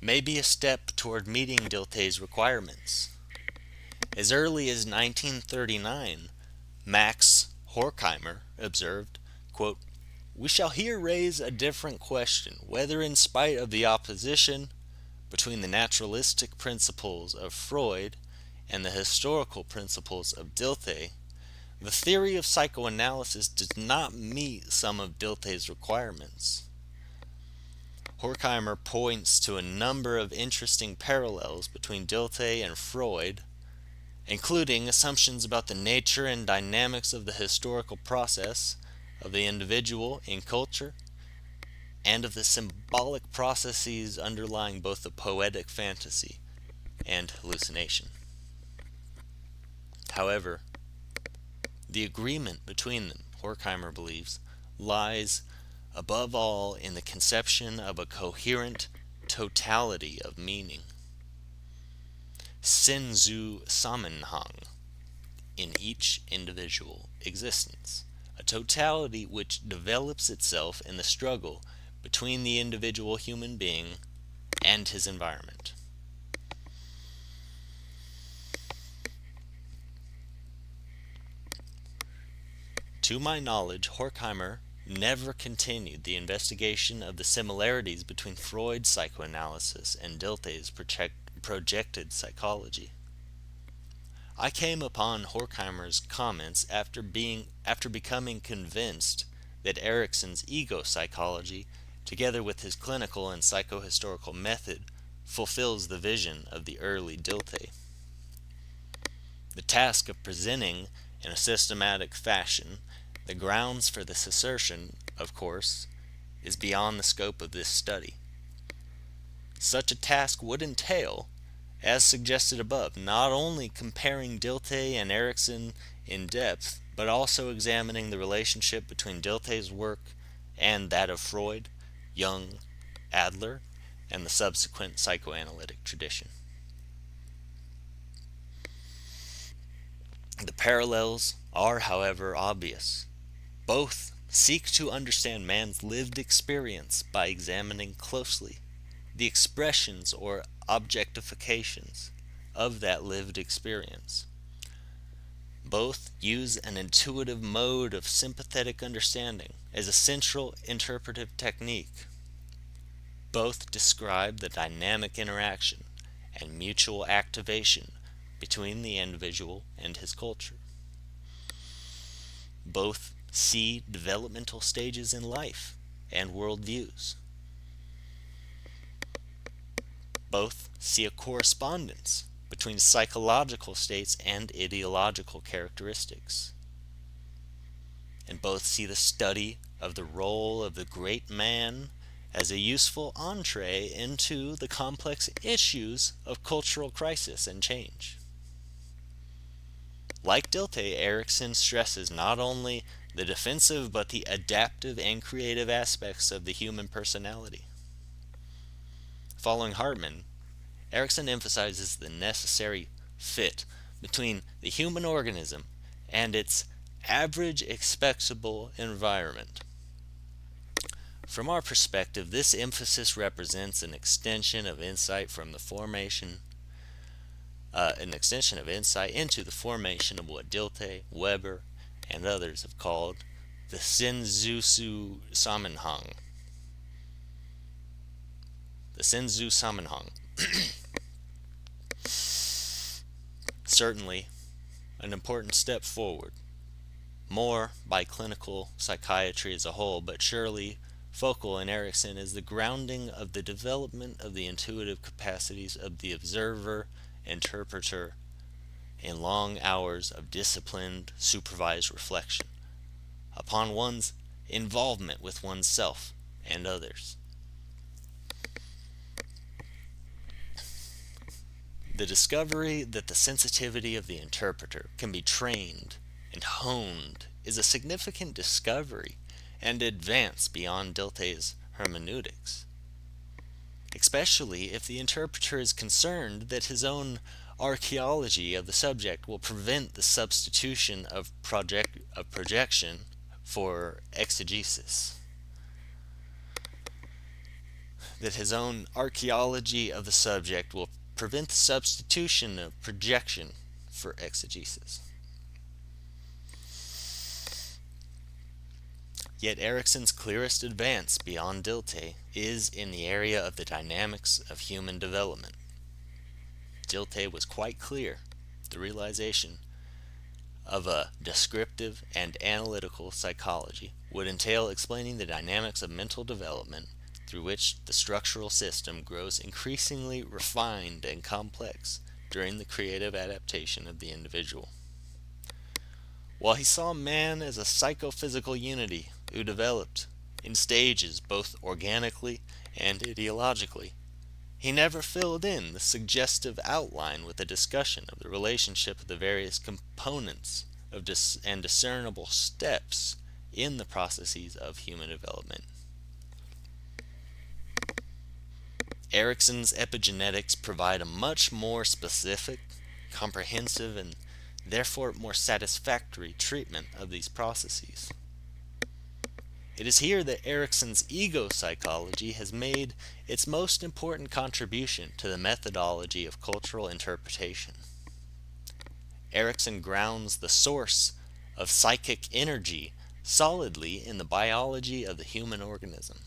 may be a step toward meeting Dilthey's requirements. As early as 1939, Max Horkheimer observed, quote, "We shall here raise a different question, whether in spite of the opposition between the naturalistic principles of Freud and the historical principles of Dilthey, the theory of psychoanalysis does not meet some of Dilthey's requirements." Horkheimer points to a number of interesting parallels between Dilthey and Freud, including assumptions about the nature and dynamics of the historical process of the individual in culture and of the symbolic processes underlying both the poetic fantasy and hallucination. However, the agreement between them, Horkheimer believes, lies above all in the conception of a coherent totality of meaning, Sinzu Sammenhang, in each individual existence, a totality which develops itself in the struggle between the individual human being and his environment. To my knowledge, Horkheimer never continued the investigation of the similarities between Freud's psychoanalysis and Dilthey's projected psychology. I came upon Horkheimer's comments after becoming convinced that Erikson's ego psychology, together with his clinical and psychohistorical method, fulfills the vision of the early Dilthey. The task of presenting in a systematic fashion the grounds for this assertion, of course, is beyond the scope of this study. Such a task would entail, as suggested above, not only comparing Dilthey and Erikson in depth, but also examining the relationship between Dilthey's work and that of Freud, Jung, Adler, and the subsequent psychoanalytic tradition. The parallels are, however, obvious. Both seek to understand man's lived experience by examining closely the expressions or objectifications of that lived experience. Both use an intuitive mode of sympathetic understanding as a central interpretive technique. Both describe the dynamic interaction and mutual activation between the individual and his culture. Both see developmental stages in life and worldviews. Both see a correspondence between psychological states and ideological characteristics. And both see the study of the role of the great man as a useful entree into the complex issues of cultural crisis and change. Like Dilthey, Erikson stresses not only the defensive but the adaptive and creative aspects of the human personality. Following Hartman, Erikson emphasizes the necessary fit between the human organism and its average expectable environment. From our perspective, this emphasis represents an extension of insight into the formation of what Dilthey, Weber, and others have called the Sinzu Sammenhang. The Sinzu Sammenhang. Certainly an important step forward, more by clinical psychiatry as a whole, but surely focal in Erikson is the grounding of the development of the intuitive capacities of the observer, interpreter, in long hours of disciplined, supervised reflection upon one's involvement with oneself and others. The discovery that the sensitivity of the interpreter can be trained and honed is a significant discovery and advance beyond Dilthey's hermeneutics, especially if the interpreter is concerned that his own archaeology of the subject will prevent the substitution of projection for exegesis. That his own archaeology of the subject will prevent the substitution of projection for exegesis. Yet Erickson's clearest advance beyond Dilthey is in the area of the dynamics of human development. Dilthey was quite clear. The realization of a descriptive and analytical psychology would entail explaining the dynamics of mental development through which the structural system grows increasingly refined and complex during the creative adaptation of the individual. While he saw man as a psychophysical unity who developed in stages both organically and ideologically, he never filled in the suggestive outline with a discussion of the relationship of the various components of and discernible steps in the processes of human development. Erickson's epigenetics provide a much more specific, comprehensive, and therefore more satisfactory treatment of these processes. It is here that Erickson's ego psychology has made its most important contribution to the methodology of cultural interpretation. Erickson grounds the source of psychic energy solidly in the biology of the human organism,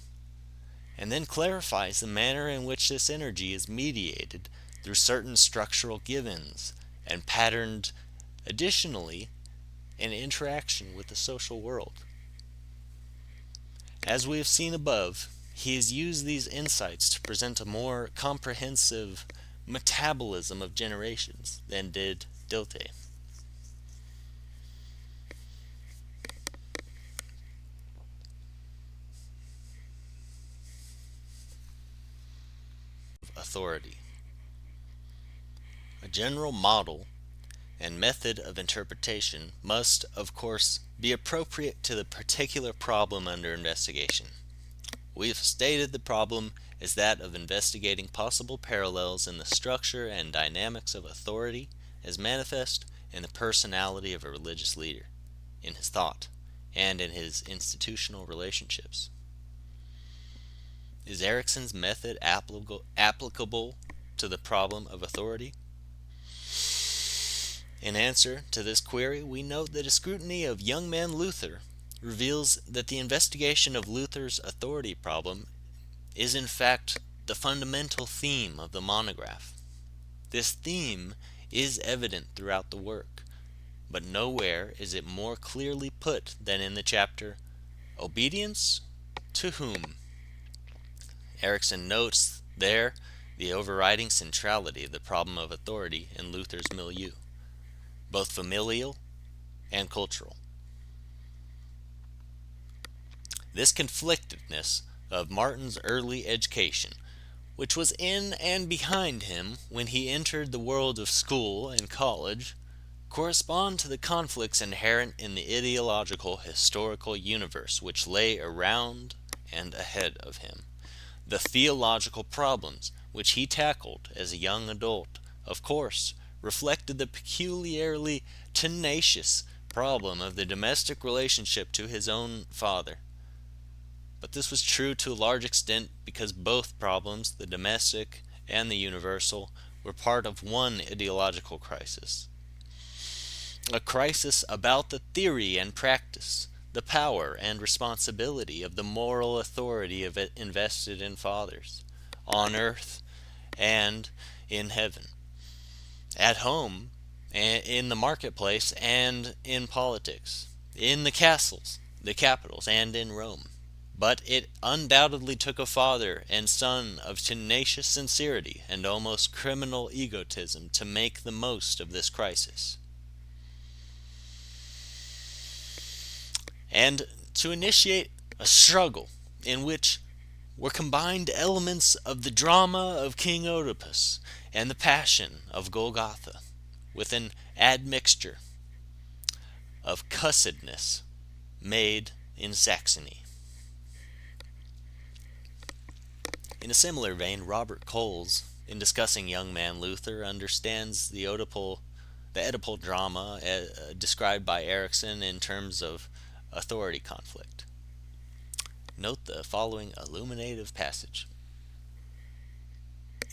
and then clarifies the manner in which this energy is mediated through certain structural givens and patterned additionally in interaction with the social world. As we have seen above, he has used these insights to present a more comprehensive metabolism of generations than did Dilthey. Authority. A general model and method of interpretation must, of course, be appropriate to the particular problem under investigation. We have stated the problem is that of investigating possible parallels in the structure and dynamics of authority as manifest in the personality of a religious leader, in his thought, and in his institutional relationships. Is Erickson's method applicable to the problem of authority? In answer to this query, we note that a scrutiny of young man Luther reveals that the investigation of Luther's authority problem is in fact the fundamental theme of the monograph. This theme is evident throughout the work, but nowhere is it more clearly put than in the chapter, Obedience to Whom? Erickson notes there the overriding centrality of the problem of authority in Luther's milieu, both familial and cultural. This conflictedness of Martin's early education, which was in and behind him when he entered the world of school and college, correspond to the conflicts inherent in the ideological historical universe which lay around and ahead of him. The theological problems which he tackled as a young adult, of course, reflected the peculiarly tenacious problem of the domestic relationship to his own father. But this was true to a large extent because both problems, the domestic and the universal, were part of one ideological crisis. A crisis about the theory and practice, the power and responsibility of the moral authority of it invested in fathers, on earth and in heaven, at home, in the marketplace, and in politics, in the castles, the capitals, and in Rome. But it undoubtedly took a father and son of tenacious sincerity and almost criminal egotism to make the most of this crisis, and to initiate a struggle in which were combined elements of the drama of King Oedipus and the passion of Golgotha, with an admixture of cussedness made in Saxony. In a similar vein, Robert Coles, in discussing young man Luther, understands the Oedipal drama described by Erikson in terms of authority conflict. Note the following illuminative passage.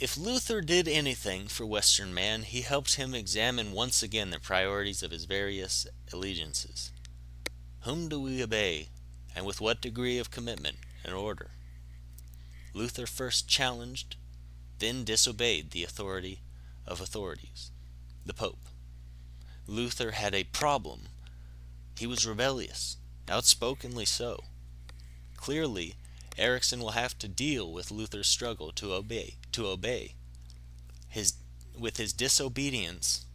If Luther did anything for Western man, he helped him examine once again the priorities of his various allegiances. Whom do we obey, and with what degree of commitment and order? Luther first challenged, then disobeyed the authority of authorities, the Pope. Luther had a problem. He was rebellious, outspokenly so. Clearly, Erikson will have to deal with Luther's struggle to obey. With his disobedience,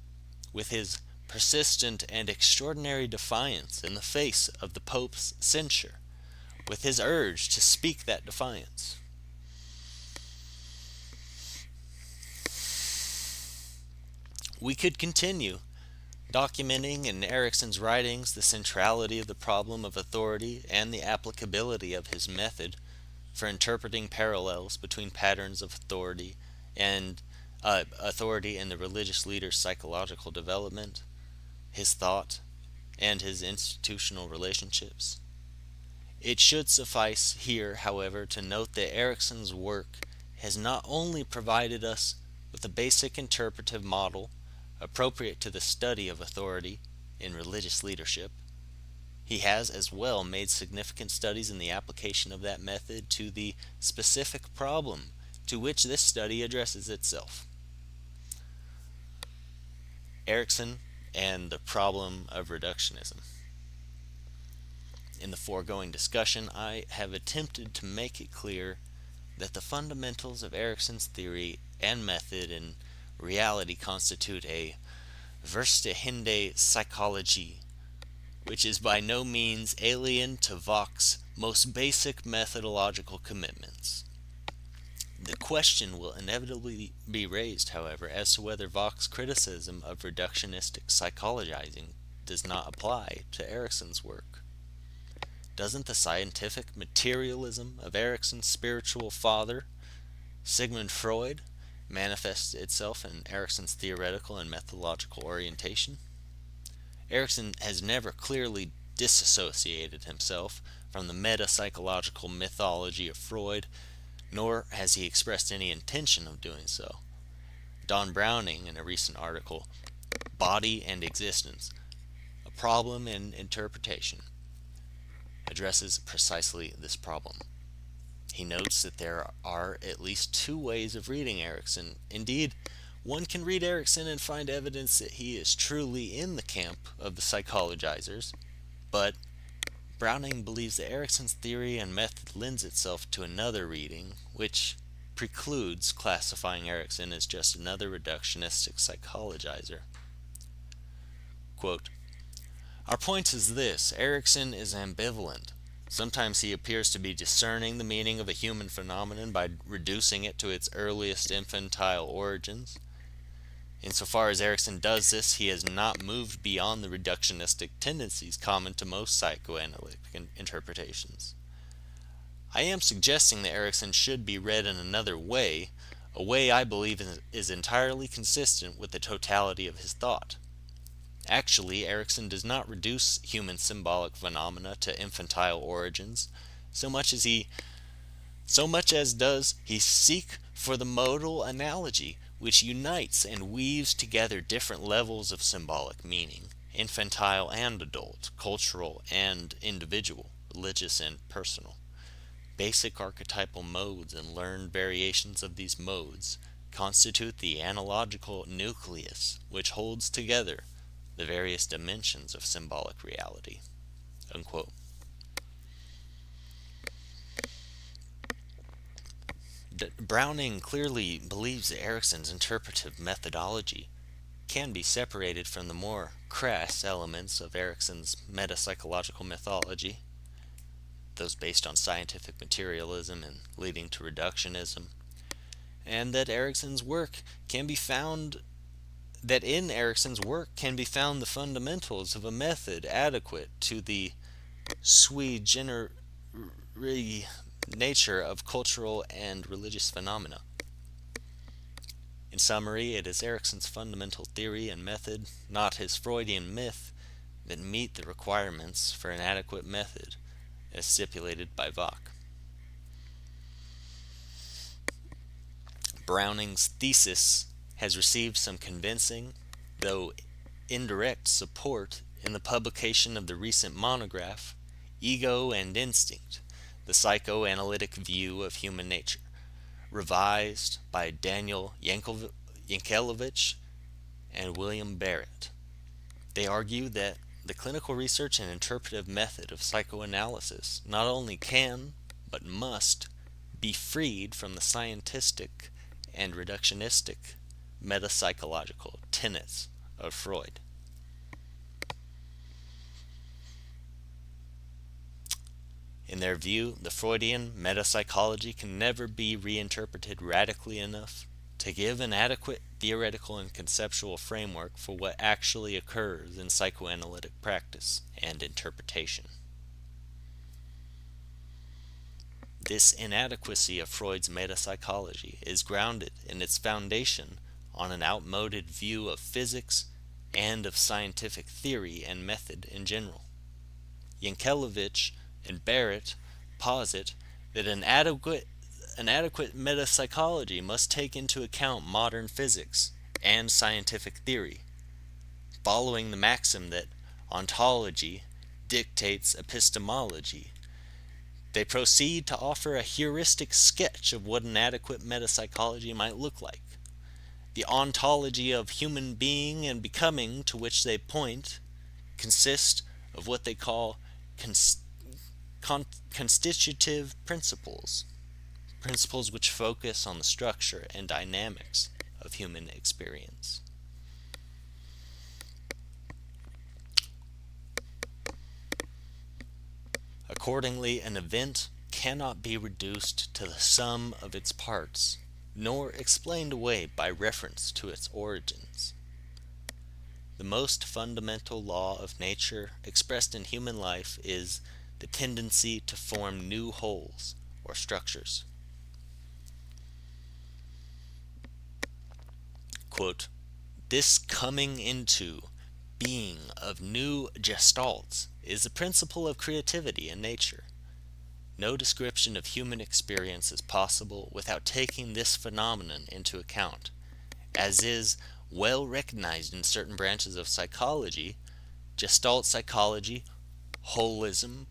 with his persistent and extraordinary defiance in the face of the Pope's censure, with his urge to speak that defiance. We could continue documenting in Erikson's writings the centrality of the problem of authority and the applicability of his method for interpreting parallels between patterns of and authority in the religious leader's psychological development, his thought, and his institutional relationships. It should suffice here, however, to note that Erikson's work has not only provided us with a basic interpretive model appropriate to the study of authority in religious leadership, he has as well made significant studies in the application of that method to the specific problem to which this study addresses itself. Erikson and the problem of reductionism. In the foregoing discussion, I have attempted to make it clear that the fundamentals of Erikson's theory and method in reality constitute a verstehende psychology, which is by no means alien to Vox's most basic methodological commitments. The question will inevitably be raised, however, as to whether Vox's criticism of reductionistic psychologizing does not apply to Erikson's work. Doesn't the scientific materialism of Erikson's spiritual father, Sigmund Freud, manifest itself in Erikson's theoretical and methodological orientation? Erikson has never clearly disassociated himself from the meta-psychological mythology of Freud, nor has he expressed any intention of doing so. Don Browning, in a recent article, Body and Existence, A Problem in Interpretation, addresses precisely this problem. He notes that there are at least two ways of reading Erikson. Indeed, one can read Erikson and find evidence that he is truly in the camp of the psychologizers, but Browning believes that Erikson's theory and method lends itself to another reading, which precludes classifying Erikson as just another reductionistic psychologizer. Quote, "Our point is this: Erikson is ambivalent. Sometimes he appears to be discerning the meaning of a human phenomenon by reducing it to its earliest infantile origins. Insofar as Erikson does this, he has not moved beyond the reductionistic tendencies common to most psychoanalytic interpretations. I am suggesting that Erikson should be read in another way, a way I believe is entirely consistent with the totality of his thought. Actually, Erikson does not reduce human symbolic phenomena to infantile origins, so much as does he seek for the modal analogy which unites and weaves together different levels of symbolic meaning, infantile and adult, cultural and individual, religious and personal. Basic archetypal modes and learned variations of these modes constitute the analogical nucleus which holds together the various dimensions of symbolic reality." Unquote. Browning clearly believes that Erikson's interpretive methodology can be separated from the more crass elements of Erikson's metapsychological mythology, those based on scientific materialism and leading to reductionism, and that in Erikson's work can be found the fundamentals of a method adequate to the sui generis nature of cultural and religious phenomena. In summary, it is Erickson's fundamental theory and method, not his Freudian myth, that meet the requirements for an adequate method as stipulated by Bach. Browning's thesis has received some convincing, though indirect, support in the publication of the recent monograph, Ego and Instinct, the Psychoanalytic View of Human Nature, revised by Daniel Yankelovich and William Barrett. They argue that the clinical research and interpretive method of psychoanalysis not only can, but must, be freed from the scientistic and reductionistic metapsychological tenets of Freud. In their view, the Freudian metapsychology can never be reinterpreted radically enough to give an adequate theoretical and conceptual framework for what actually occurs in psychoanalytic practice and interpretation. This inadequacy of Freud's metapsychology is grounded in its foundation on an outmoded view of physics and of scientific theory and method in general. Yankelovich and Barrett posit that an adequate metapsychology must take into account modern physics and scientific theory, following the maxim that ontology dictates epistemology. They proceed to offer a heuristic sketch of what an adequate metapsychology might look like. The ontology of human being and becoming to which they point consists of what they call constitutive principles, principles which focus on the structure and dynamics of human experience. Accordingly, an event cannot be reduced to the sum of its parts, nor explained away by reference to its origins. The most fundamental law of nature expressed in human life is the tendency to form new wholes or structures. Quote, "This coming into being of new gestalts is the principle of creativity in nature. No description of human experience is possible without taking this phenomenon into account, as is well recognized in certain branches of psychology, gestalt psychology, holism,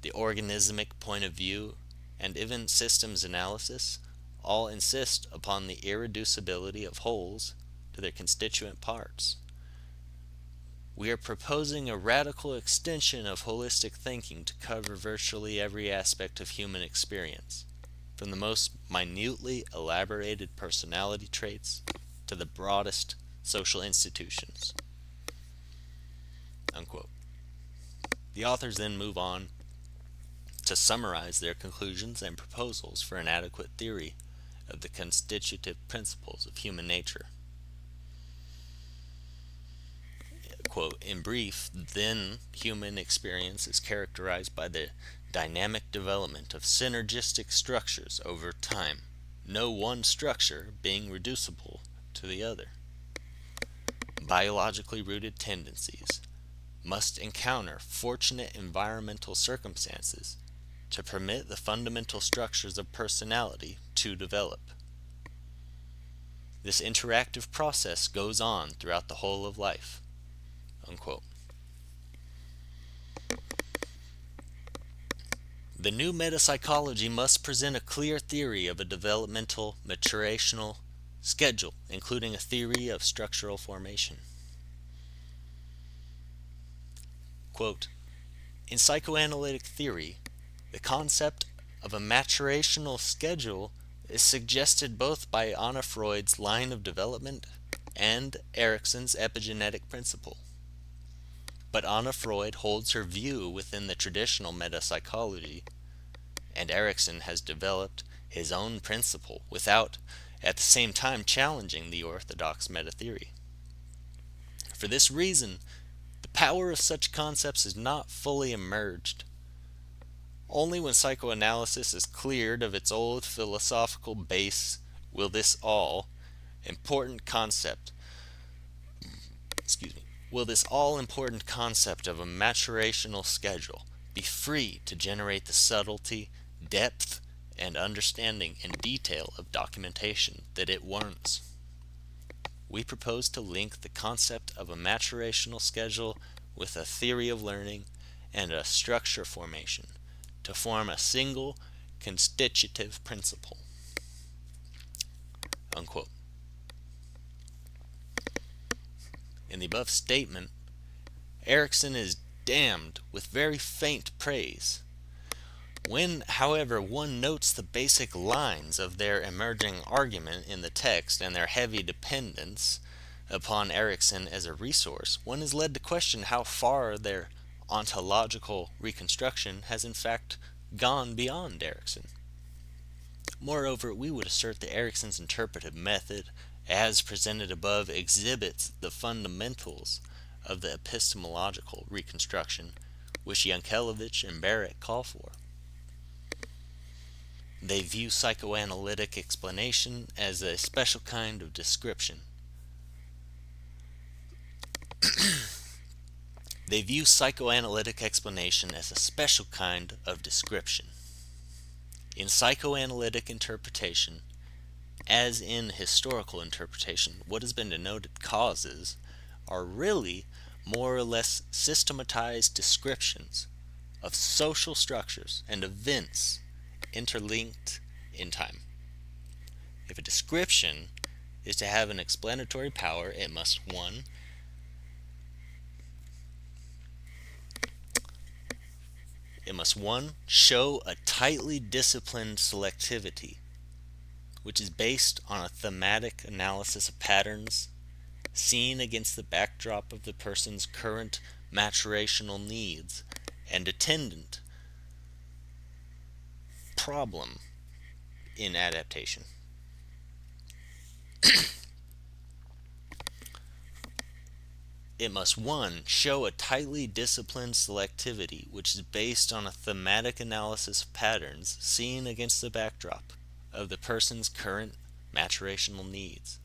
the organismic point of view, and even systems analysis, all insist upon the irreducibility of wholes to their constituent parts. We are proposing a radical extension of holistic thinking to cover virtually every aspect of human experience, from the most minutely elaborated personality traits to the broadest social institutions." Unquote. The authors then move on to summarize their conclusions and proposals for an adequate theory of the constitutive principles of human nature. Quote, "In brief, then human experience is characterized by the dynamic development of synergistic structures over time, no one structure being reducible to the other. Biologically rooted tendencies must encounter fortunate environmental circumstances to permit the fundamental structures of personality to develop. This interactive process goes on throughout the whole of life." Unquote. The new metapsychology must present a clear theory of a developmental, maturational schedule, including a theory of structural formation. Quote, "In psychoanalytic theory, the concept of a maturational schedule is suggested both by Anna Freud's line of development and Erickson's epigenetic principle. But Anna Freud holds her view within the traditional metapsychology, and Erickson has developed his own principle without, at the same time, challenging the orthodox meta-theory. For this reason, the power of such concepts is not fully emerged. Only when psychoanalysis is cleared of its old philosophical base will this all important concept, excuse me, will this all important concept of a maturational schedule be free to generate the subtlety, depth, and understanding in detail of documentation that it warrants. We propose to link the concept of a maturational schedule with a theory of learning and a structure formation to form a single constitutive principle. Unquote. In the above statement, Erikson is damned with very faint praise. When, however, one notes the basic lines of their emerging argument in the text and their heavy dependence upon Erikson as a resource, one is led to question how far their ontological reconstruction has in fact gone beyond Erikson. Moreover, we would assert that Erikson's interpretive method, as presented above, exhibits the fundamentals of the epistemological reconstruction which Yankelevich and Barrett call for. They view psychoanalytic explanation as a special kind of description. They view psychoanalytic explanation as a special kind of description. In psychoanalytic interpretation, as in historical interpretation, what has been denoted causes are really more or less systematized descriptions of social structures and events interlinked in time. If a description is to have an explanatory power, it must 1. Show a tightly disciplined selectivity, which is based on a thematic analysis of patterns seen against the backdrop of the person's current maturational needs and attendant problem in adaptation. It must 1. Show a tightly disciplined selectivity which is based on a thematic analysis of patterns seen against the backdrop of the person's current maturational needs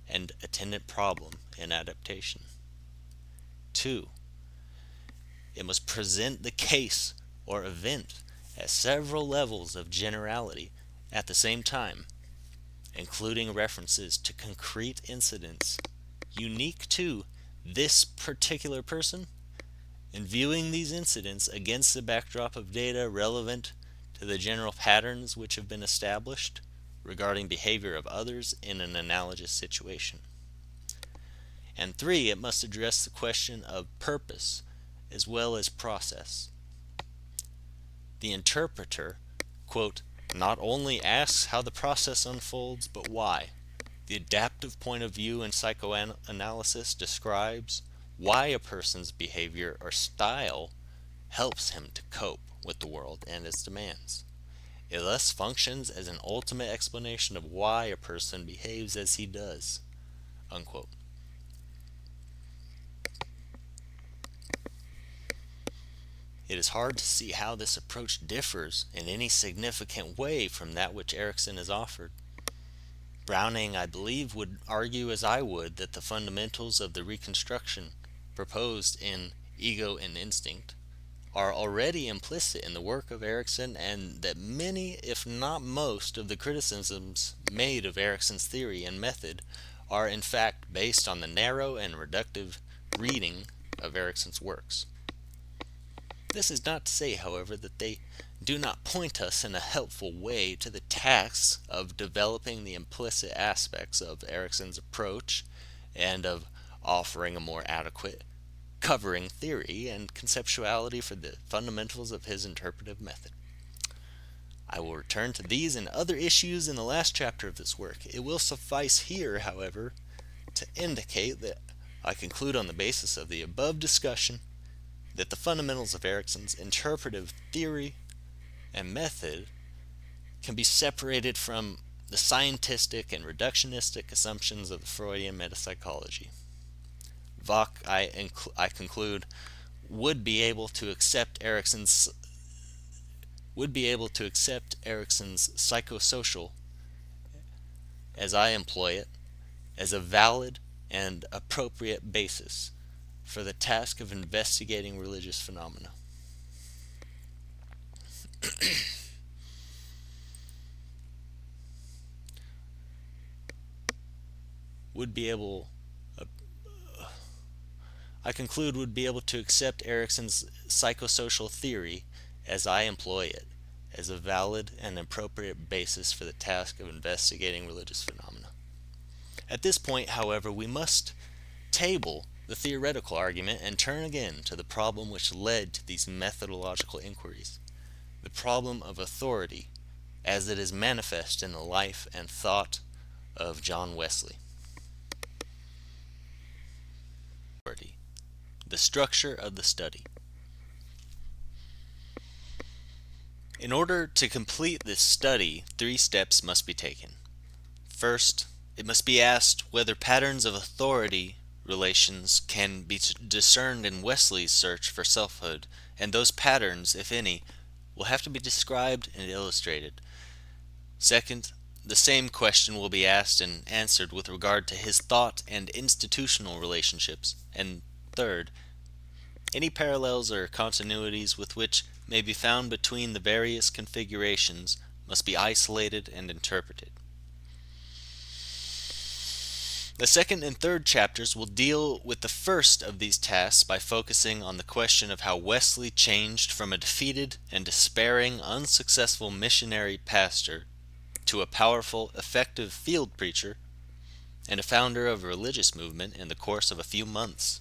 and attendant problem in adaptation. 2. It must present the case or event at several levels of generality at the same time, including references to concrete incidents unique to this particular person, and viewing these incidents against the backdrop of data relevant to the general patterns which have been established regarding behavior of others in an analogous situation. And 3, it must address the question of purpose as well as process. The interpreter, quote, not only asks how the process unfolds, but why. The adaptive point of view in psychoanalysis describes why a person's behavior or style helps him to cope with the world and its demands. It thus functions as an ultimate explanation of why a person behaves as he does. Unquote. It is hard to see how this approach differs in any significant way from that which Erikson has offered. Browning, I believe, would argue as I would that the fundamentals of the reconstruction proposed in Ego and Instinct are already implicit in the work of Erikson, and that many, if not most, of the criticisms made of Erikson's theory and method are in fact based on the narrow and reductive reading of Erikson's works. This is not to say, however, that they do not point us in a helpful way to the task of developing the implicit aspects of Erikson's approach and of offering a more adequate covering theory and conceptuality for the fundamentals of his interpretive method. I will return to these and other issues in the last chapter of this work. It will suffice here, however, to indicate that I conclude on the basis of the above discussion that the fundamentals of Erikson's interpretive theory and method can be separated from the scientistic and reductionistic assumptions of the Freudian metapsychology. Vogt, I conclude, would be able to accept Erikson's would be able to accept Erickson's psychosocial, as I employ it, as a valid and appropriate basis for the task of investigating religious phenomena. would be able I conclude would be able to accept Erickson's psychosocial theory as I employ it as a valid and appropriate basis for the task of investigating religious phenomena. At this point, however, we must table the theoretical argument and turn again to the problem which led to these methodological inquiries, the problem of authority as it is manifest in the life and thought of John Wesley. The structure of the study. In order to complete this study, 3 steps must be taken. First, it must be asked whether patterns of authority relations can be discerned in Wesley's search for selfhood, and those patterns, if any, will have to be described and illustrated. Second, the same question will be asked and answered with regard to his thought and institutional relationships. And third, any parallels or continuities with which may be found between the various configurations must be isolated and interpreted. The second and third chapters will deal with the first of these tasks by focusing on the question of how Wesley changed from a defeated and despairing, unsuccessful missionary pastor to a powerful, effective field preacher and a founder of a religious movement in the course of a few months.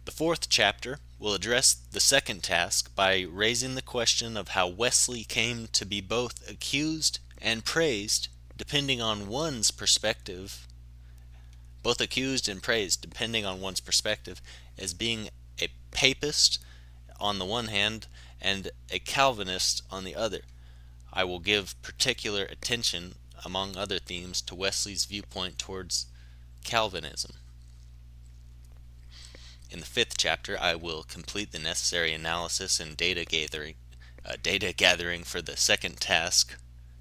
The fourth chapter will address the second task by raising the question of how Wesley came to be both accused and praised depending on one's perspective, as being a papist on the one hand and a Calvinist on the other. I will give particular attention, among other themes, to Wesley's viewpoint towards Calvinism. In the fifth chapter, I will complete the necessary analysis and data gathering for the second task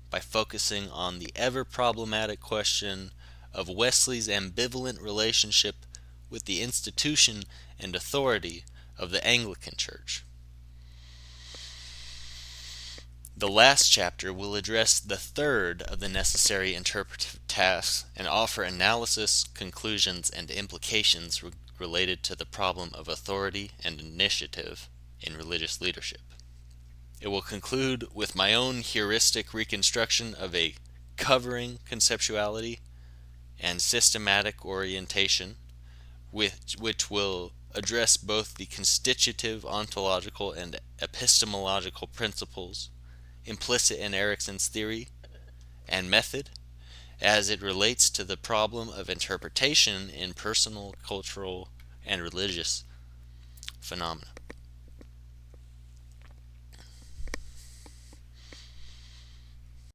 by focusing on the ever problematic question of Wesley's ambivalent relationship with the institution and authority of the Anglican Church. The last chapter will address the third of the necessary interpretive tasks and offer analysis, conclusions, and implications related to the problem of authority and initiative in religious leadership. It will conclude with my own heuristic reconstruction of a covering conceptuality and systematic orientation, which will address both the constitutive ontological and epistemological principles implicit in Erickson's theory and method as it relates to the problem of interpretation in personal, cultural, and religious phenomena.